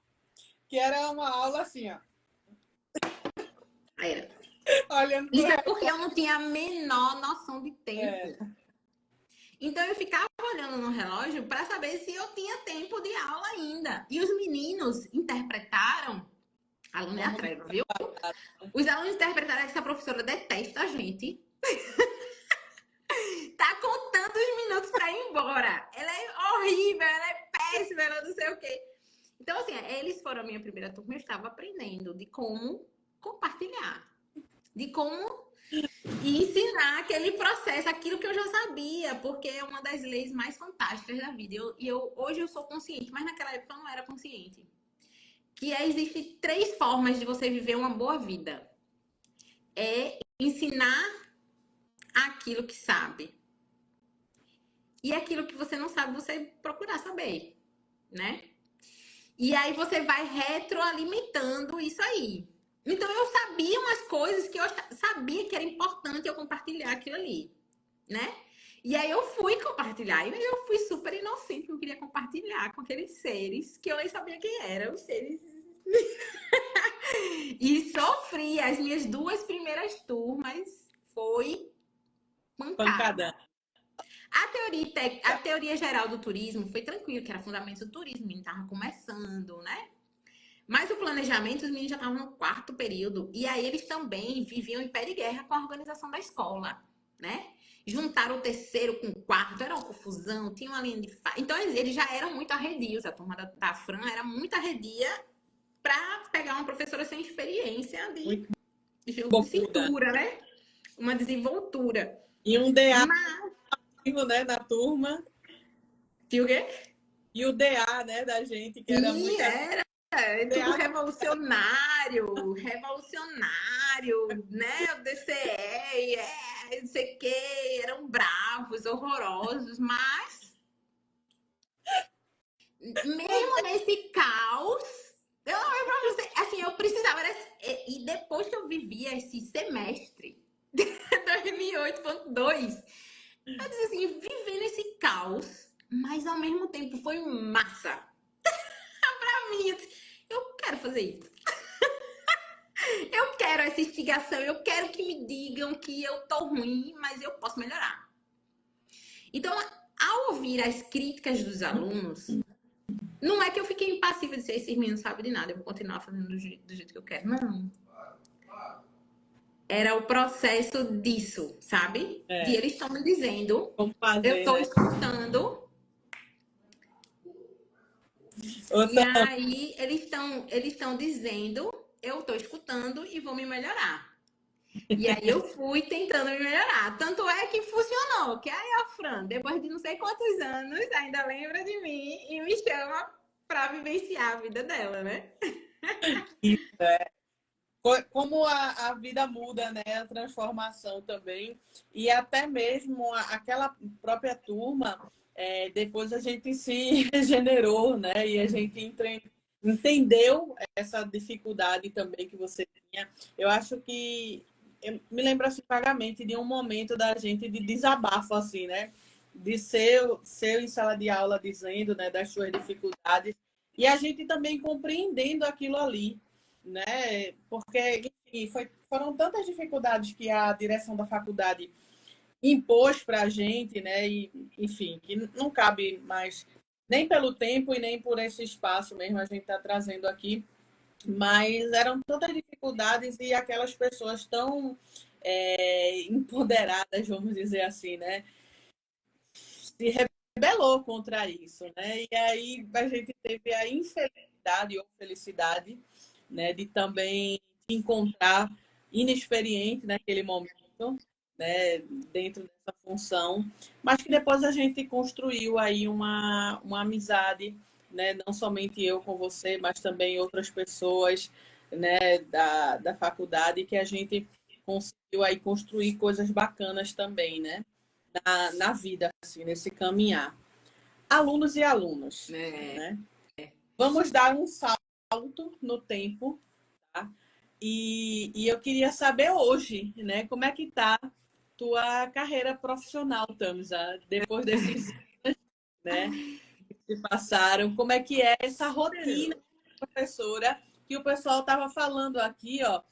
que era uma aula assim, ó. Era. Olhando Isso é porque eu não tinha a menor noção de tempo. Então eu ficava olhando no relógio para saber se eu tinha tempo de aula ainda. E os meninos interpretaram, aluno é a treva, viu? Os alunos interpretaram que essa professora detesta a gente. Tá contando os minutos para ir embora. Ela é horrível, ela é péssima, ela não sei o quê. Então, assim, eles foram a minha primeira turma, eu estava aprendendo de como compartilhar, de como ensinar aquele processo, aquilo que eu já sabia, porque é uma das leis mais fantásticas da vida. Hoje eu sou consciente, mas naquela época eu não era consciente. Que existem 3 formas de você viver uma boa vida. É ensinar aquilo que sabe. E aquilo que você não sabe, você procurar saber, né? E aí você vai retroalimentando isso aí. Então eu sabia umas coisas que eu sabia que era importante eu compartilhar aquilo ali, né? E aí eu fui compartilhar. E eu fui super inocente, não queria compartilhar com aqueles seres que eu nem sabia quem eram, os seres. E sofri. As minhas 2 primeiras turmas foi pancada. A teoria geral do turismo foi tranquilo, que era fundamentos do turismo, o menino estava começando, né? Mas o planejamento, os meninos já estavam no 4º período. E aí eles também viviam em pé de guerra com a organização da escola, né? Juntaram o 3º com o 4º, era uma confusão, tinha uma linha de fato. Então eles já eram muito arredios. A turma da Fran era muito arredia para pegar uma professora sem experiência de jogo de cintura, né? Uma desenvoltura. E um DA, né, na turma. E o quê? E o DA, né, da gente, que era muito... Tudo revolucionário, né? O DCE, não sei o que, eram bravos, horrorosos, mas mesmo nesse caos, eu não lembro pra você, assim, eu precisava, e depois que eu vivia esse semestre, 2008.2, eu disse assim, viver nesse caos, mas ao mesmo tempo foi massa. Pra mim, eu quero fazer isso. Eu quero essa instigação, eu quero que me digam que eu tô ruim, mas eu posso melhorar. Então, ao ouvir as críticas dos alunos, não é que eu fiquei impassível de dizer, esses meninos não sabem de nada, eu vou continuar fazendo do jeito que eu quero. Não. Era o processo disso, sabe? De eles estão me dizendo, eu tô escutando. E aí, eles estão dizendo, eu tô escutando e vou me melhorar. E aí eu fui tentando me melhorar. Tanto é que funcionou. Que aí a Fran, depois de não sei quantos anos, ainda lembra de mim e me chama para vivenciar a vida dela, né? Isso, como a vida muda, né? A transformação também. E até mesmo aquela própria turma, depois a gente se regenerou, né? E a gente entendeu essa dificuldade também que você tinha. Eu acho que... Eu me lembro assim, vagamente de um momento da gente de desabafo, assim, né? de seu em sala de aula dizendo, né, das suas dificuldades, e a gente também compreendendo aquilo ali, né? Porque, enfim, foram tantas dificuldades que a direção da faculdade impôs para a gente, né? E, enfim, que não cabe mais, nem pelo tempo e nem por esse espaço mesmo a gente está trazendo aqui, mas eram tantas dificuldades e aquelas pessoas tão empoderadas, vamos dizer assim, né? Se rebelou contra isso, né? E aí a gente teve a infelicidade ou felicidade, né, de também encontrar inexperiente naquele momento, né, dentro dessa função, mas que depois a gente construiu aí uma amizade, né, não somente eu com você, mas também outras pessoas, né, da faculdade, que a gente conseguiu aí construir coisas bacanas também, né, na vida, assim, nesse caminhar. Alunos e alunos, né? Vamos dar um salto no tempo, tá? E eu queria saber hoje, né, como é que tá tua carreira profissional, Tamisa, depois desses anos, né, que se passaram, como é que é essa rotina de professora que o pessoal estava falando aqui, ó,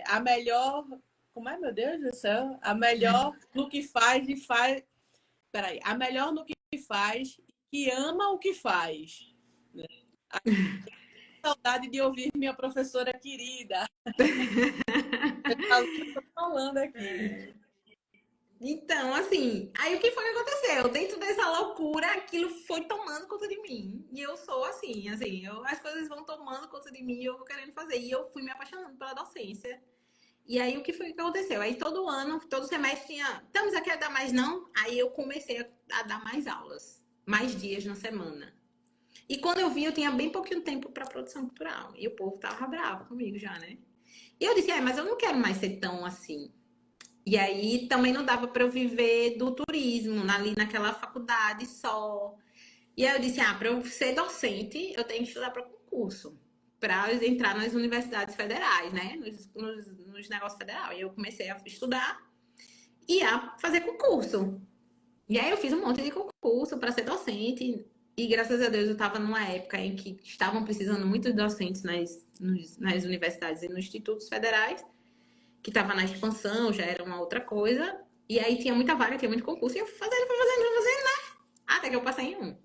a melhor, como é, meu Deus do céu, a melhor no que faz e faz, peraí, a melhor no que faz e ama o que faz. Saudade de ouvir minha professora querida. Estou falando aqui. Então, assim, aí o que foi que aconteceu? Dentro dessa loucura, aquilo foi tomando conta de mim. E eu sou assim, as coisas vão tomando conta de mim e eu vou querendo fazer. E eu fui me apaixonando pela docência. E aí o que foi que aconteceu? Aí todo ano, todo semestre tinha, estamos aqui a dar mais não? Aí eu comecei a dar mais aulas, mais dias na semana. E quando eu vi, eu tinha bem pouquinho tempo para produção cultural. E o povo tava bravo comigo já, né? E eu disse, mas eu não quero mais ser tão assim. E aí também não dava para eu viver do turismo, ali naquela faculdade só. E aí eu disse, para eu ser docente, eu tenho que estudar para concurso. Para entrar nas universidades federais, né? Nos negócios federais. E eu comecei a estudar e a fazer concurso. E aí eu fiz um monte de concurso para ser docente. E graças a Deus eu estava numa época em que estavam precisando muitos docentes nas universidades e nos institutos federais, que estava na expansão, já era uma outra coisa. E aí tinha muita vaga, tinha muito concurso. E eu fazendo, né? Até que eu passei em um.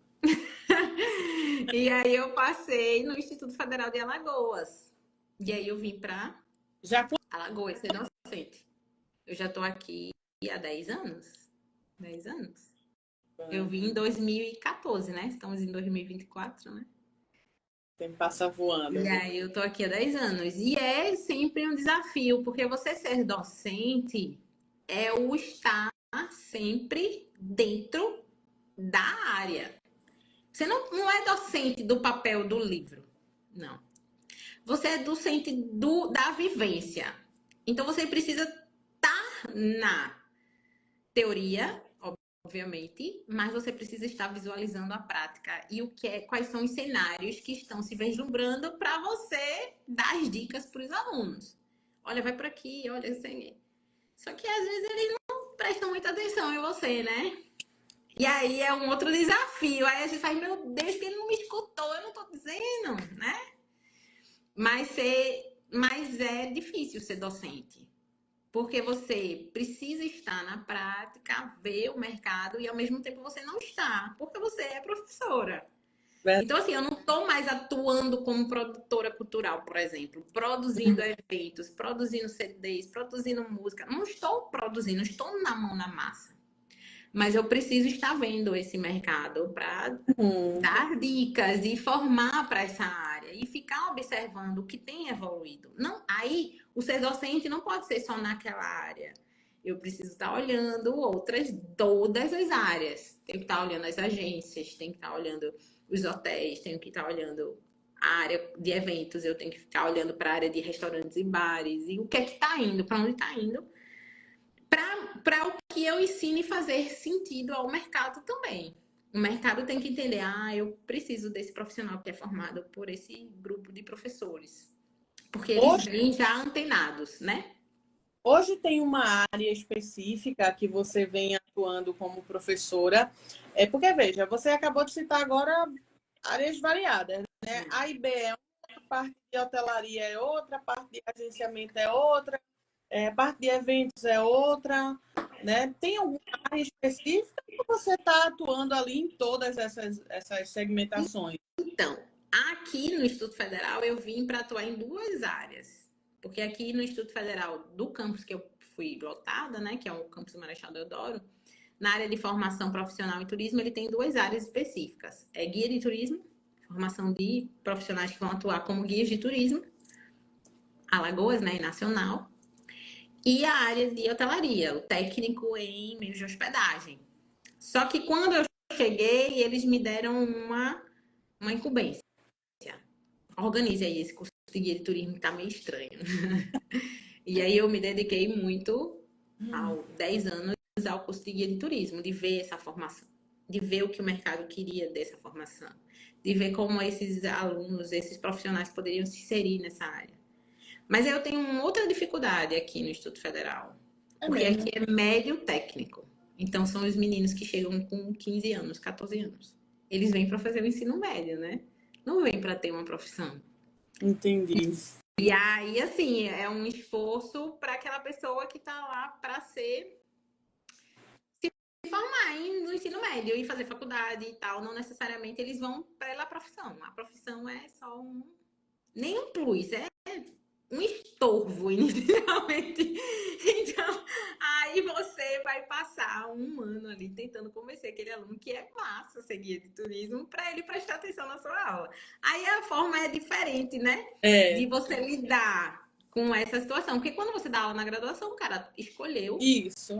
E aí eu passei no Instituto Federal de Alagoas. E aí eu vim para Alagoas ser docente. Eu já estou aqui há 10 anos. 10 anos. Eu vim em 2014, né? Estamos em 2024, né? O tempo passa voando. E aí eu tô aqui há 10 anos. E é sempre um desafio, porque você ser docente é o estar sempre dentro da área. Você não é docente do papel do livro, não. Você é docente da vivência. Então você precisa estar na teoria, obviamente, mas você precisa estar visualizando a prática e quais são os cenários que estão se vislumbrando para você dar as dicas para os alunos. Olha, vai por aqui, olha assim. Só que às vezes eles não prestam muita atenção em você, né? E aí é um outro desafio. Aí a gente faz, meu Deus, que ele não me escutou, eu não tô dizendo, né? Mas é difícil ser docente. Porque você precisa estar na prática, ver o mercado e ao mesmo tempo você não está, porque você é professora. Então, assim, eu não estou mais atuando como produtora cultural, por exemplo, produzindo eventos, produzindo CDs, produzindo música. Não estou produzindo, estou na mão na massa. Mas eu preciso estar vendo esse mercado para dar dicas e formar para essa área e ficar observando o que tem evoluído. Não, aí o ser docente não pode ser só naquela área. Eu preciso estar olhando todas as áreas. Tenho que estar olhando as agências, tenho que estar olhando os hotéis, tenho que estar olhando a área de eventos, eu tenho que ficar olhando para a área de restaurantes e bares e o que é que está indo, para onde está indo, para o que eu ensine fazer sentido ao mercado também. O mercado tem que entender, eu preciso desse profissional que é formado por esse grupo de professores. Porque eles vêm já antenados, né? Hoje tem uma área específica que você vem atuando como professora. Porque, veja, você acabou de citar agora áreas variadas, né? A e B é uma, parte de hotelaria é outra, parte de agenciamento é outra, parte de eventos é outra, né? Tem alguma área específica ou você está atuando ali em todas essas segmentações? Então, aqui no Instituto Federal eu vim para atuar em duas áreas. Porque aqui no Instituto Federal, do campus que eu fui lotada, né, que é o campus Marechal Deodoro, na área de formação profissional em turismo, ele tem duas áreas específicas. É guia de turismo, formação de profissionais que vão atuar como guias de turismo, Alagoas, né, e nacional. E a área de hotelaria, o técnico em meios de hospedagem. Só que quando eu cheguei, eles me deram uma incumbência. Organize aí esse curso de guia de turismo que tá meio estranho. E aí eu me dediquei muito, há 10 anos, ao curso de guia de turismo, de ver essa formação, de ver o que o mercado queria dessa formação, de ver como esses alunos, esses profissionais poderiam se inserir nessa área. Mas eu tenho uma outra dificuldade aqui no Instituto Federal, porque mesmo. aqui é médio técnico. Então são os meninos que chegam com 15 anos, 14 anos. Eles vêm para fazer o ensino médio, né? Não vêm para ter uma profissão. Entendi. E aí, assim, é um esforço para aquela pessoa que está lá para se formar no ensino médio e fazer faculdade e tal. Não necessariamente eles vão pela profissão. A profissão é só nem um plus, é um estorvo inicialmente. Então, aí você vai passar um ano ali tentando convencer aquele aluno que é massa ser guia de turismo para ele prestar atenção na sua aula. Aí a forma é diferente, né? De você lidar com essa situação. Porque quando você dá aula na graduação, o cara escolheu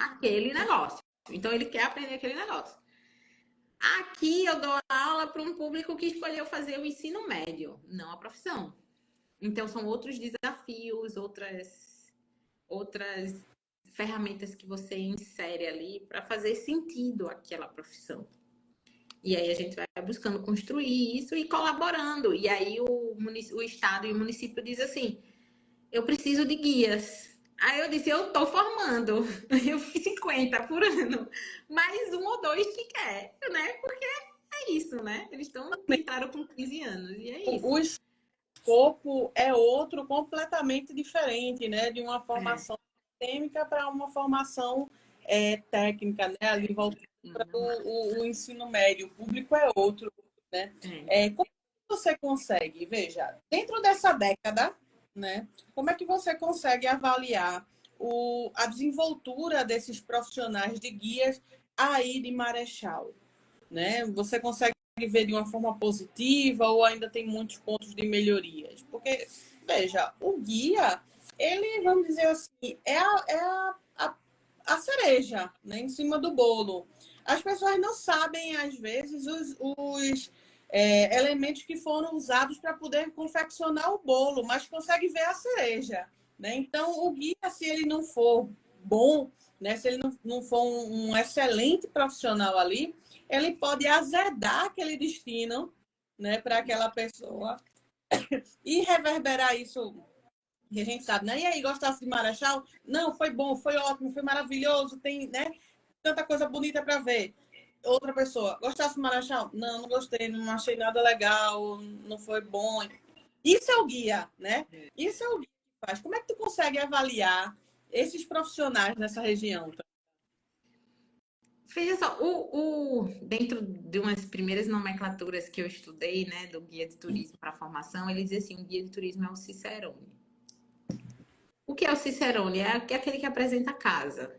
aquele negócio. Então ele quer aprender aquele negócio. Aqui eu dou aula para um público que escolheu fazer o ensino médio, não a profissão. Então, são outros desafios, outras ferramentas que você insere ali para fazer sentido aquela profissão. E aí a gente vai buscando construir isso e colaborando. E aí o Estado e o município diz assim, eu preciso de guias. Aí eu disse, eu estou formando, eu fiz 50 por ano, mais um ou dois que quer, né? Porque é isso, né? Eles entraram com 15 anos e é isso. O escopo é outro, completamente diferente, né? De uma formação acadêmica para uma formação técnica, né? Ali voltando para o ensino médio. O público é outro, né? Como você consegue, veja, dentro dessa década, né? Como é que você consegue avaliar a desenvoltura desses profissionais de guias aí de Marechal, né? Você consegue ver de uma forma positiva ou ainda tem muitos pontos de melhorias? Porque, veja, o guia, ele, vamos dizer assim, é a cereja, né, em cima do bolo. As pessoas não sabem, às vezes, os elementos que foram usados para poder confeccionar o bolo, mas consegue ver a cereja, né? Então, o guia, se ele não for bom, né, se ele não for um excelente profissional ali, ele pode azedar aquele destino, né, para aquela pessoa e reverberar isso, que a gente sabe, né? E aí, gostasse de Marechal? Não, foi bom, foi ótimo, foi maravilhoso, tem, né, tanta coisa bonita para ver. Outra pessoa, gostasse de Marechal? Não, não gostei, não achei nada legal, não foi bom. Isso é o guia, né? Isso é o guia que faz. Como é que tu consegue avaliar esses profissionais nessa região? Veja só, dentro de umas primeiras nomenclaturas que eu estudei, né, do guia de turismo para formação, ele dizia assim, o guia de turismo é o cicerone. O que é o cicerone? É aquele que apresenta a casa.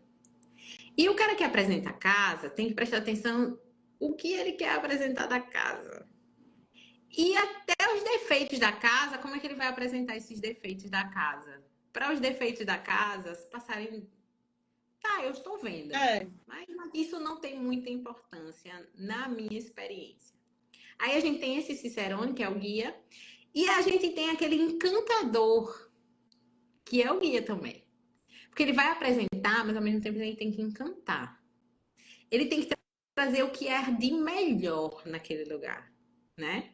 E o cara que apresenta a casa tem que prestar atenção o que ele quer apresentar da casa. E até os defeitos da casa, como é que ele vai apresentar esses defeitos da casa? Para os defeitos da casa passarem... Tá, eu estou vendo. Mas isso não tem muita importância na minha experiência. Aí a gente tem esse cicerone, que é o guia, e a gente tem aquele encantador, que é o guia também. Porque ele vai apresentar, mas ao mesmo tempo ele tem que encantar. Ele tem que trazer o que é de melhor naquele lugar, né?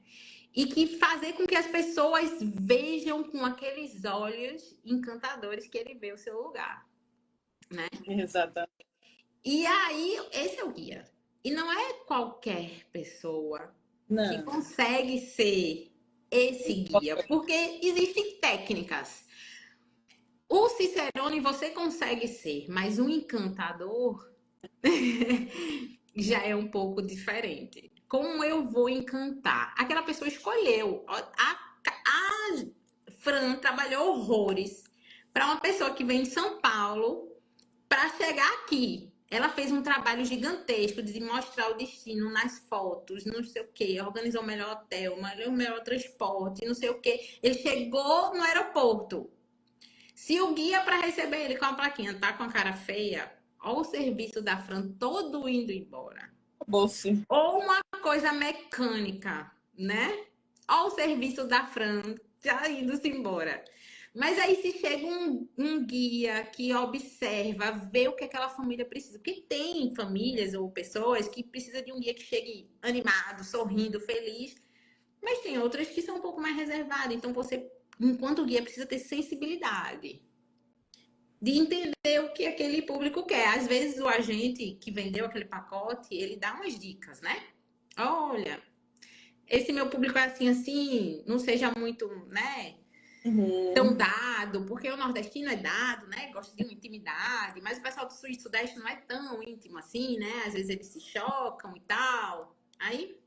E que fazer com que as pessoas vejam com aqueles olhos encantadores que ele vê o seu lugar. né? Exatamente. E aí, esse é o guia. E não é qualquer pessoa que Não. consegue ser esse guia, porque existem técnicas. O Cicerone você consegue ser, mas o encantador já é um pouco diferente. Como eu vou encantar? Aquela pessoa escolheu. A Fran trabalhou horrores para uma pessoa que vem de São Paulo para chegar aqui. Ela fez um trabalho gigantesco de mostrar o destino nas fotos, não sei o quê, organizou o melhor hotel, o melhor transporte, não sei o quê. Ele chegou no aeroporto. Se o guia para receber ele com a plaquinha tá com a cara feia, ó o serviço da Fran todo indo embora. Acabou-se. Ou uma coisa mecânica, né? Ó o serviço da Fran já indo-se embora. Mas aí se chega um guia que observa, vê o que aquela família precisa. Porque tem famílias ou pessoas que precisam de um guia que chegue animado, sorrindo, feliz. Mas tem outras que são um pouco mais reservadas. Então você, enquanto guia, precisa ter sensibilidade de entender o que aquele público quer. Às vezes o agente que vendeu aquele pacote, ele dá umas dicas, né? Olha, esse meu público é assim, assim, não seja muito, né, tão dado, porque o nordestino é dado, né, gosta de uma intimidade, mas o pessoal do sul e sudeste não é tão íntimo assim, né, às vezes eles se chocam e tal. Aí,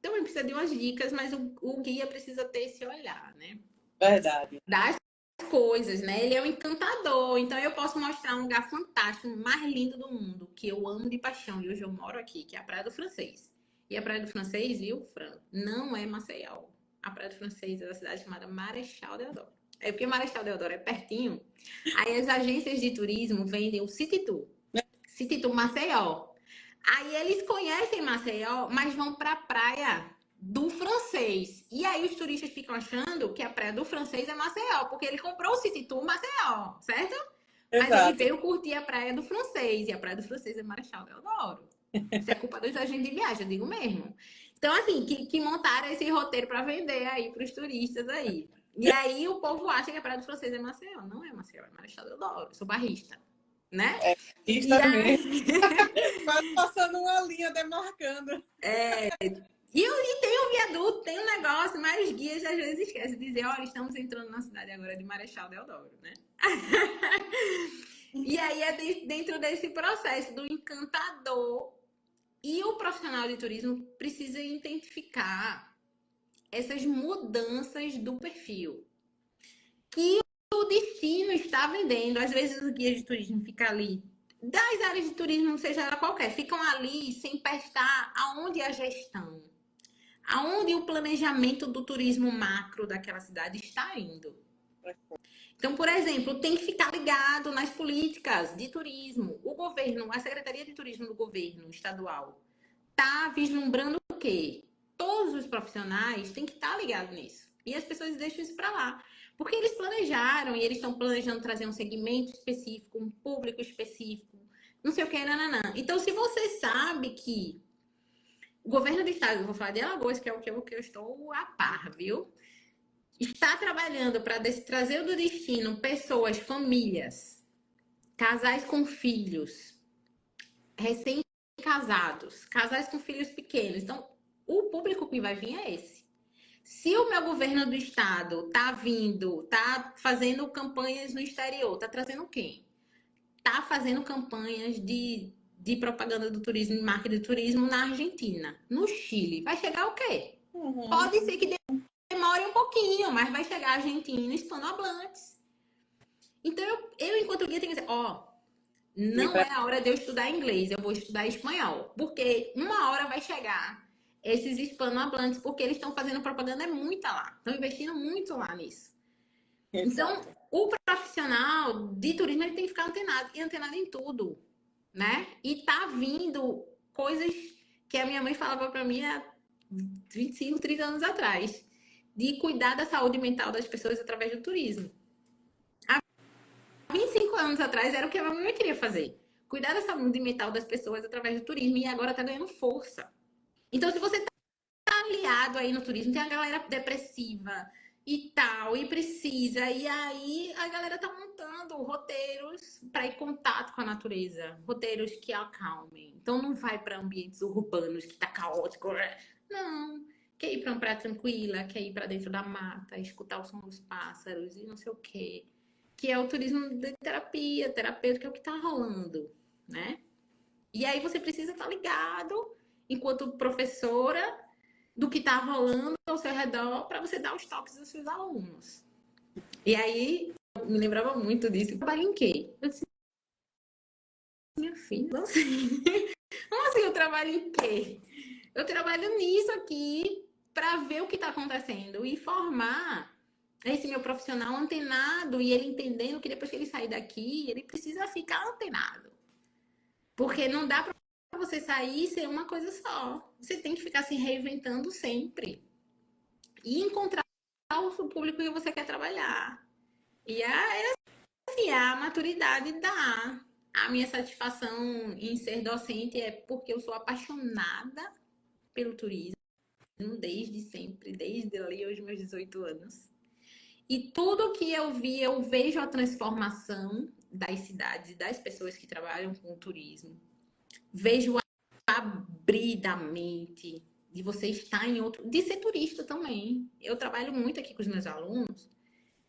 também precisa de umas dicas, mas o guia precisa ter esse olhar, né? Verdade. Das coisas, né? Ele é um encantador, então eu posso mostrar um lugar fantástico, o mais lindo do mundo, que eu amo de paixão, e hoje eu moro aqui, que é a Praia do Francês. E a Praia do Francês, viu, Fran? Não é Maceió. A Praia do Francês é da cidade chamada Marechal Deodoro. É porque Marechal Deodoro é pertinho. Aí as agências de turismo vendem o City Tour. City Tour Maceió. Aí eles conhecem Maceió, mas vão pra praia do Francês. E aí os turistas ficam achando que a praia do Francês é Maceió, porque ele comprou o City Tour Maceió, certo? Mas ele Exato. veio curtir a praia do Francês, e a praia do Francês é Marechal Deodoro. Isso é culpa dos agentes de viagem, eu digo mesmo. Então, assim, que montaram esse roteiro para vender aí para os turistas aí. E aí o povo acha que a praia do Francês é Maceió. Não é Maceió, é Marechal Deodoro. Eu sou barrista, né? É, isso E também. aí... Quase passando uma linha demarcando. E tem um viaduto, tem um negócio, mas os guias às vezes esquecem de dizer, olha, estamos entrando na cidade agora de Marechal Deodoro, né? E aí é dentro desse processo do encantador. E o profissional de turismo precisa identificar essas mudanças do perfil que o destino está vendendo. Às vezes o guia de turismo fica ali, das áreas de turismo, seja ela qualquer, ficam ali sem prestar aonde a gestão, aonde o planejamento do turismo macro daquela cidade está indo. Então, por exemplo, tem que ficar ligado nas políticas de turismo. O governo, a Secretaria de Turismo do governo estadual, está vislumbrando o quê? Todos os profissionais têm que estar ligados nisso. E as pessoas deixam isso para lá. Porque eles planejaram e eles estão planejando trazer um segmento específico, um público específico, não sei o que, nananã. Então, se você sabe que o governo do estado, eu vou falar de Alagoas, que é o que eu estou a par, viu? Está trabalhando para trazer do destino pessoas, famílias, casais com filhos, recém-casados, casais com filhos pequenos. Então, o público que vai vir é esse. Se o meu governo do estado tá vindo, tá fazendo campanhas no exterior, tá trazendo quem? Tá fazendo campanhas de propaganda do turismo e marketing do turismo na Argentina, no Chile. Vai chegar o quê? Pode ser que demore um pouquinho, mas vai chegar argentino hispanohablantes. Então, eu enquanto guia, tenho que dizer, não é a hora de eu estudar inglês, eu vou estudar espanhol. Porque uma hora vai chegar esses hispanohablantes, porque eles estão fazendo propaganda muito lá. Estão investindo muito lá nisso. Então, o profissional de turismo ele tem que ficar antenado em tudo, né? E tá vindo coisas que a minha mãe falava para mim há 25, 30 anos atrás, de cuidar da saúde mental das pessoas através do turismo. Há 25 anos atrás era o que a minha mãe queria fazer. Cuidar da saúde mental das pessoas através do turismo, e agora tá ganhando força. Então, se você tá aliado aí no turismo, tem a galera depressiva, e tal, e precisa. E aí a galera tá montando roteiros para ir em contato com a natureza, roteiros que acalmem. Então não vai para ambientes urbanos que tá caótico. Não. Quer ir para uma praia tranquila, quer ir para dentro da mata, escutar o som dos pássaros e não sei o quê. Que é o turismo de terapia, terapêutico, é o que tá rolando, né? E aí você precisa estar ligado, enquanto professora, do que está rolando ao seu redor para você dar os toques aos seus alunos. E aí, eu me lembrava muito disso. Trabalho em quê? Eu disse, minha filha, não sei. Como assim eu trabalho em quê? Eu trabalho nisso aqui para ver o que está acontecendo e formar esse meu profissional antenado e ele entendendo que depois que ele sair daqui, ele precisa ficar antenado. Porque não dá para você sair e ser uma coisa só. Você tem que ficar se reinventando sempre. E encontrar o público que você quer trabalhar. E assim, a maturidade dá. A minha satisfação em ser docente é porque eu sou apaixonada pelo turismo desde sempre, desde ali aos meus 18 anos. E tudo que eu vi, eu vejo a transformação das cidades, das pessoas que trabalham com turismo. Vejo abrir da mente, de você estar em outro, de ser turista também. Eu trabalho muito aqui com os meus alunos,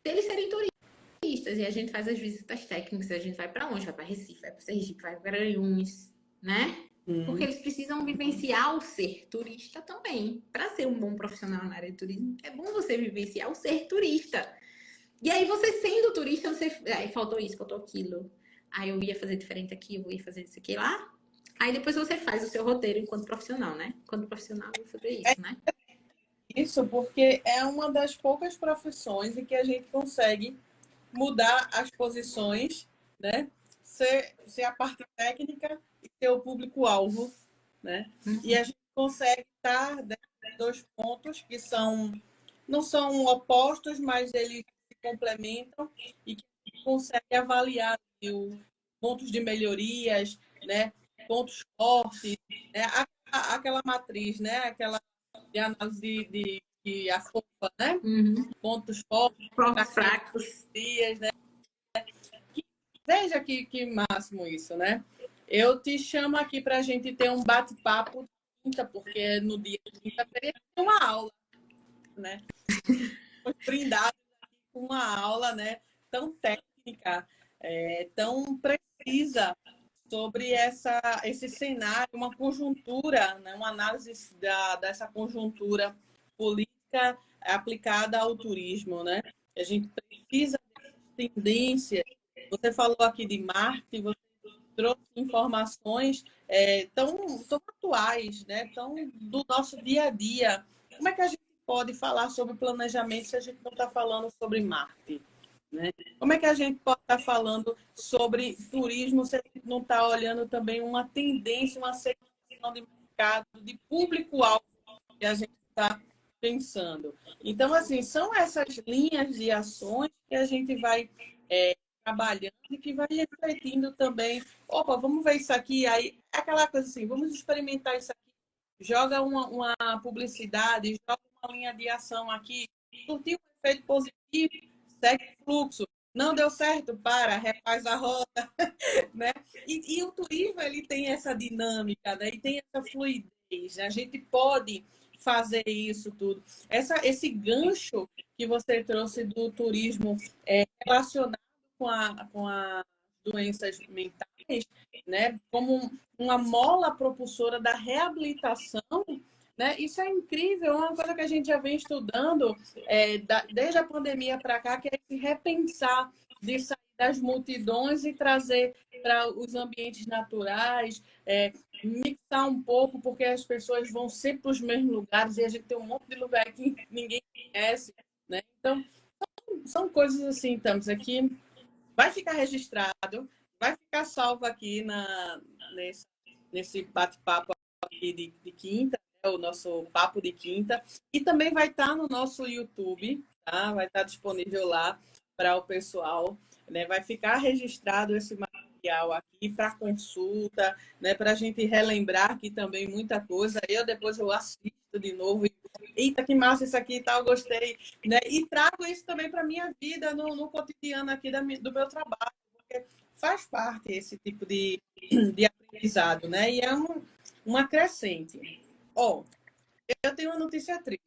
deles serem turistas, e a gente faz as visitas técnicas, a gente vai para onde? Vai para Recife, vai para Sergipe, vai para Garanhuns, né? Porque eles precisam vivenciar o ser turista também. Para ser um bom profissional na área de turismo, é bom você vivenciar o ser turista. E aí você sendo turista, você... Aí faltou isso, faltou aquilo. Aí eu ia fazer diferente aqui, eu ia fazer isso aqui lá. Aí depois você faz o seu roteiro enquanto profissional, né? Enquanto profissional, eu vou fazer isso, né? Isso porque é uma das poucas profissões em que a gente consegue mudar as posições, né? Ser a parte técnica e ser o público-alvo, né? E a gente consegue estar nesses dois pontos que não são opostos, mas eles se complementam e que a gente consegue avaliar os pontos de melhorias, né? Pontos fortes, né? Aquela matriz, né? Aquela de análise de a FOPA, né? Pontos fortes, Pontos fracos. dias, né? Veja que máximo isso, né? Eu te chamo aqui para a gente ter um bate-papo de quinta, porque no dia de quinta-feira tem uma aula, né? Foi brindado com uma aula, né? Tão técnica, tão precisa sobre esse cenário, uma conjuntura, né? Uma análise dessa conjuntura política aplicada ao turismo, né? A gente precisa de tendências. Você falou aqui de marketing, você trouxe informações tão atuais, né? Tão do nosso dia a dia. Como é que a gente pode falar sobre planejamento se a gente não está falando sobre marketing? Né? Como é que a gente pode estar falando sobre turismo se a gente não está olhando também uma tendência, uma segmentação de mercado, de público-alvo que a gente está pensando? Então, assim, são essas linhas de ações que a gente vai trabalhando e que vai refletindo também. Opa, vamos ver isso aqui. Aí é aquela coisa assim, vamos experimentar isso aqui. Joga uma publicidade, joga uma linha de ação aqui, surtiu um efeito positivo, segue o fluxo. Não deu certo, para, refaz a rota, né? E o turismo, ele tem essa dinâmica, né? E tem essa fluidez, né? A gente pode fazer isso tudo. Esse gancho que você trouxe do turismo relacionado com as doenças mentais, né? Como uma mola propulsora da reabilitação, né? Isso é incrível, é uma coisa que a gente já vem estudando desde a pandemia para cá, que é se repensar de sair das multidões e trazer para os ambientes naturais, mixar um pouco, porque as pessoas vão sempre para os mesmos lugares e a gente tem um monte de lugar que ninguém conhece, né? Então, são coisas assim, estamos aqui, vai ficar registrado, vai ficar salvo aqui nesse bate-papo aqui de quinta, o nosso papo de quinta, e também vai estar no nosso YouTube, tá? Vai estar disponível lá para o pessoal, né? Vai ficar registrado esse material aqui para consulta, né? Para a gente relembrar aqui também muita coisa. Depois eu assisto de novo. Eita, que massa isso aqui e tal, gostei. Né? E trago isso também para a minha vida, no cotidiano aqui do meu trabalho, porque faz parte esse tipo de aprendizado, né? E é uma crescente. Ó, eu tenho uma notícia triste.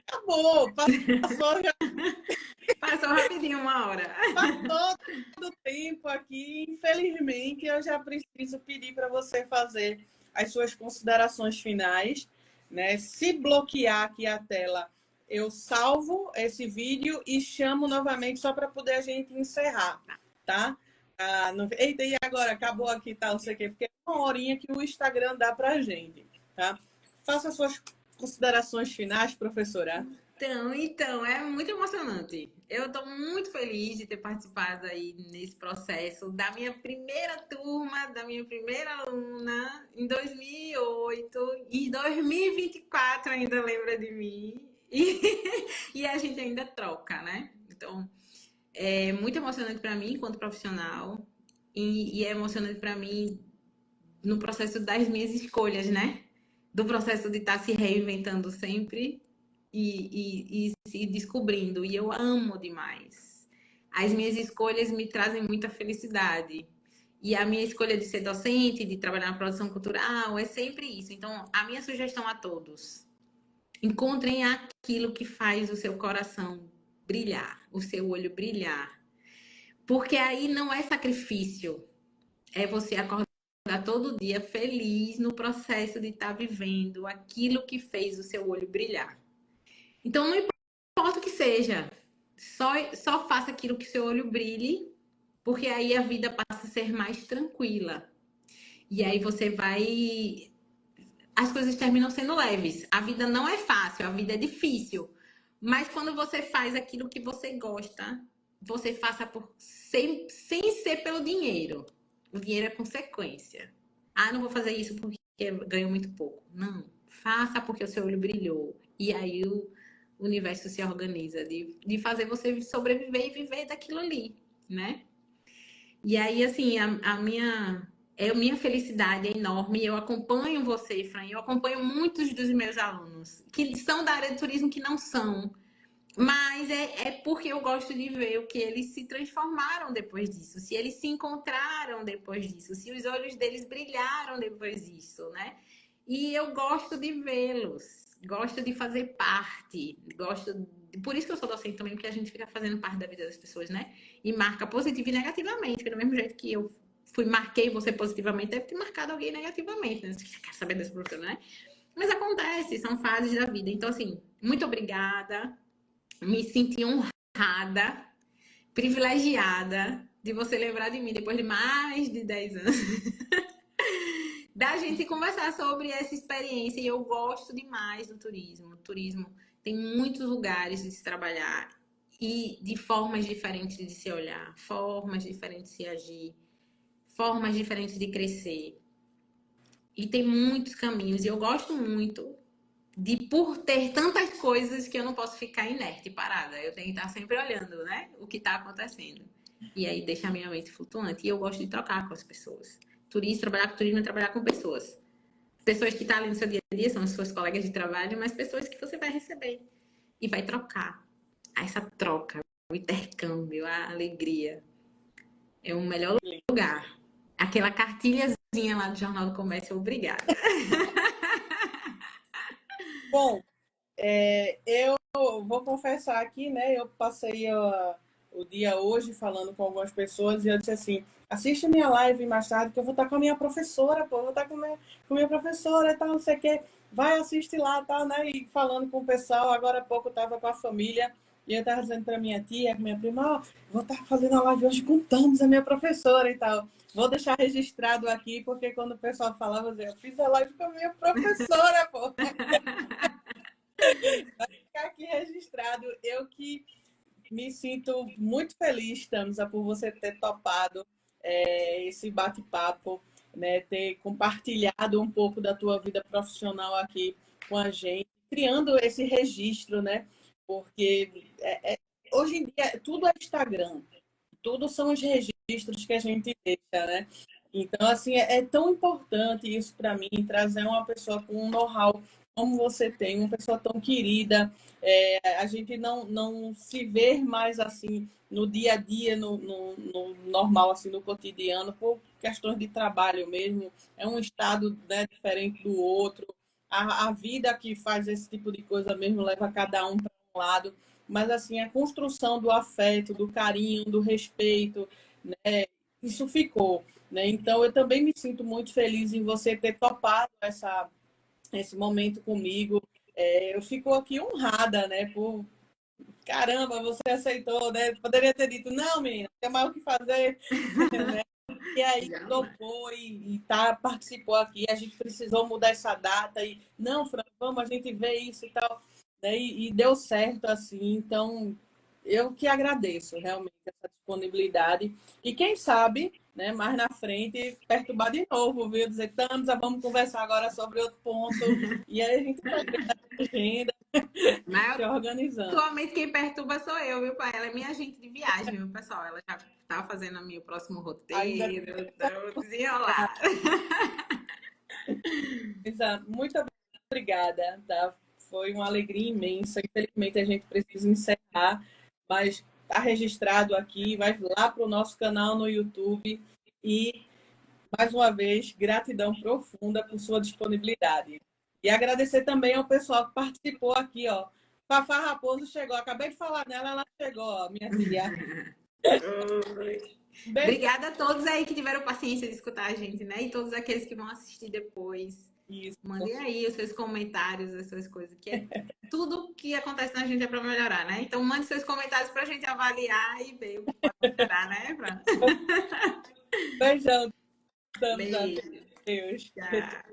Acabou, passou, já Passou rapidinho 1 hora. passou todo o tempo aqui. Infelizmente, eu já preciso pedir para você fazer as suas considerações finais, né? Se bloquear aqui a tela, eu salvo esse vídeo e chamo novamente só para poder a gente encerrar, tá? Eita, e agora? Acabou aqui, tá? Não sei o quê, porque é uma horinha que o Instagram dá para a gente, tá? Faça as suas considerações finais, professora. Então, é muito emocionante. Eu estou muito feliz de ter participado aí nesse processo da minha primeira turma, da minha primeira aluna em 2008 e 2024 ainda lembra de mim e, e a gente ainda troca, né? Então, é muito emocionante para mim enquanto profissional e é emocionante para mim no processo das minhas escolhas, né? Do processo de estar se reinventando sempre e se descobrindo. E eu amo demais. As minhas escolhas me trazem muita felicidade. E a minha escolha de ser docente, de trabalhar na produção cultural, é sempre isso. Então, a minha sugestão a todos: encontrem aquilo que faz o seu coração brilhar, o seu olho brilhar. Porque aí não é sacrifício, é você acordar todo dia feliz no processo de estar vivendo aquilo que fez o seu olho brilhar. Então, não importa o que seja, só faça aquilo que seu olho brilhe, porque aí a vida passa a ser mais tranquila. E aí você vai. As coisas terminam sendo leves. A vida não é fácil, a vida é difícil. Mas quando você faz aquilo que você gosta, você faça sem ser pelo dinheiro. O dinheiro é consequência. Ah, não vou fazer isso porque ganho muito pouco. Não. Faça porque o seu olho brilhou. E aí o universo se organiza de fazer você sobreviver e viver daquilo ali, né? E aí, assim, a minha felicidade é enorme. Eu acompanho você, Fran, eu acompanho muitos dos meus alunos que são da área de turismo que não são. Mas é porque eu gosto de ver o que eles se transformaram depois disso, se eles se encontraram depois disso, se os olhos deles brilharam depois disso, né? E eu gosto de vê-los, gosto de fazer parte, gosto. Por isso que eu sou docente também, porque a gente fica fazendo parte da vida das pessoas, né? E marca positivo e negativamente, porque do mesmo jeito que eu marquei você positivamente, deve ter marcado alguém negativamente, né? Você quer saber desse professor, né? Mas acontece, são fases da vida. Então, assim, muito obrigada. Me senti honrada, privilegiada de você lembrar de mim depois de mais de 10 anos. Da gente conversar sobre essa experiência. E eu gosto demais do turismo. O turismo tem muitos lugares de se trabalhar e de formas diferentes de se olhar, formas diferentes de se agir, formas diferentes de crescer. E tem muitos caminhos. E eu gosto muito por ter tantas coisas que eu não posso ficar inerte, parada. Eu tenho que estar sempre olhando, né? O que está acontecendo. E aí deixa a minha mente flutuante. E eu gosto de trocar com as pessoas. Trabalhar com turismo é trabalhar com pessoas. Pessoas que estão ali no seu dia a dia, são as suas colegas de trabalho, mas pessoas que você vai receber e vai trocar. Essa troca, o intercâmbio, a alegria. É o melhor lugar. Aquela cartilhazinha lá do Jornal do Comércio, obrigada. Bom, eu vou confessar aqui, né? Eu passei o dia hoje falando com algumas pessoas e eu disse assim: assiste minha live mais tarde, que eu vou estar com a minha professora, pô, eu vou estar com minha professora e tal, não sei o quê. Vai assistir lá, tal, né? E falando com o pessoal. Agora há pouco eu estava com a família e eu estava dizendo para minha tia, minha prima: oh, vou estar fazendo a live hoje com Thames, a minha professora e tal. Vou deixar registrado aqui, porque quando o pessoal falava, eu fiz a live com a minha professora, pô. Ficar aqui registrado. Eu que me sinto muito feliz, Tamisa, por você ter topado esse bate-papo, né? Ter compartilhado um pouco da tua vida profissional aqui com a gente, criando esse registro, né? Porque hoje em dia tudo é Instagram, tudo são os registros que a gente deixa, né? Então, assim, é tão importante isso para mim, trazer uma pessoa com um know-how como você tem, uma pessoa tão querida. A gente não se vê mais assim no dia a dia, no normal, assim, no cotidiano, por questões de trabalho mesmo. É um estado, né, diferente do outro. A vida que faz esse tipo de coisa mesmo leva cada um para um lado. Mas, assim, a construção do afeto, do carinho, do respeito, né, isso ficou, né? Então, eu também me sinto muito feliz em você ter topado esse momento comigo. Eu fico aqui honrada, né? Por caramba, você aceitou, né? Poderia ter dito, não, menina, tem mais o que fazer, né? E aí topou participou aqui. A gente precisou mudar essa data e não, Fran, vamos, a gente vê isso e tal, né? E deu certo assim. Então, eu que agradeço realmente essa disponibilidade. E quem sabe, né, mais na frente, perturbar de novo, viu? Dizer, Tamsa, vamos conversar agora sobre outro ponto. E aí a gente vai ver a agenda, Mas se organizando. atualmente quem perturba sou eu, viu, pai? Ela é minha agente de viagem, viu, pessoal? Ela já tá fazendo o meu próximo Ainda roteiro, então desenrolar. muito obrigada, tá? Foi uma alegria imensa. Infelizmente a gente precisa encerrar, mas está registrado aqui, vai lá para o nosso canal no YouTube e mais uma vez, gratidão profunda por sua disponibilidade. E agradecer também ao pessoal que participou aqui, ó. Fafá Raposo chegou, acabei de falar nela, ela chegou, ó, minha filha. Beijo. Obrigada a todos aí que tiveram paciência de escutar a gente, né? E todos aqueles que vão assistir depois. Isso. Mandem aí os seus comentários, essas coisas, que é tudo que acontece na gente é para melhorar, né? Então mande seus comentários para a gente avaliar e ver o que pode melhorar, né, Fran? Beijão. Beijo. Deus. Tchau.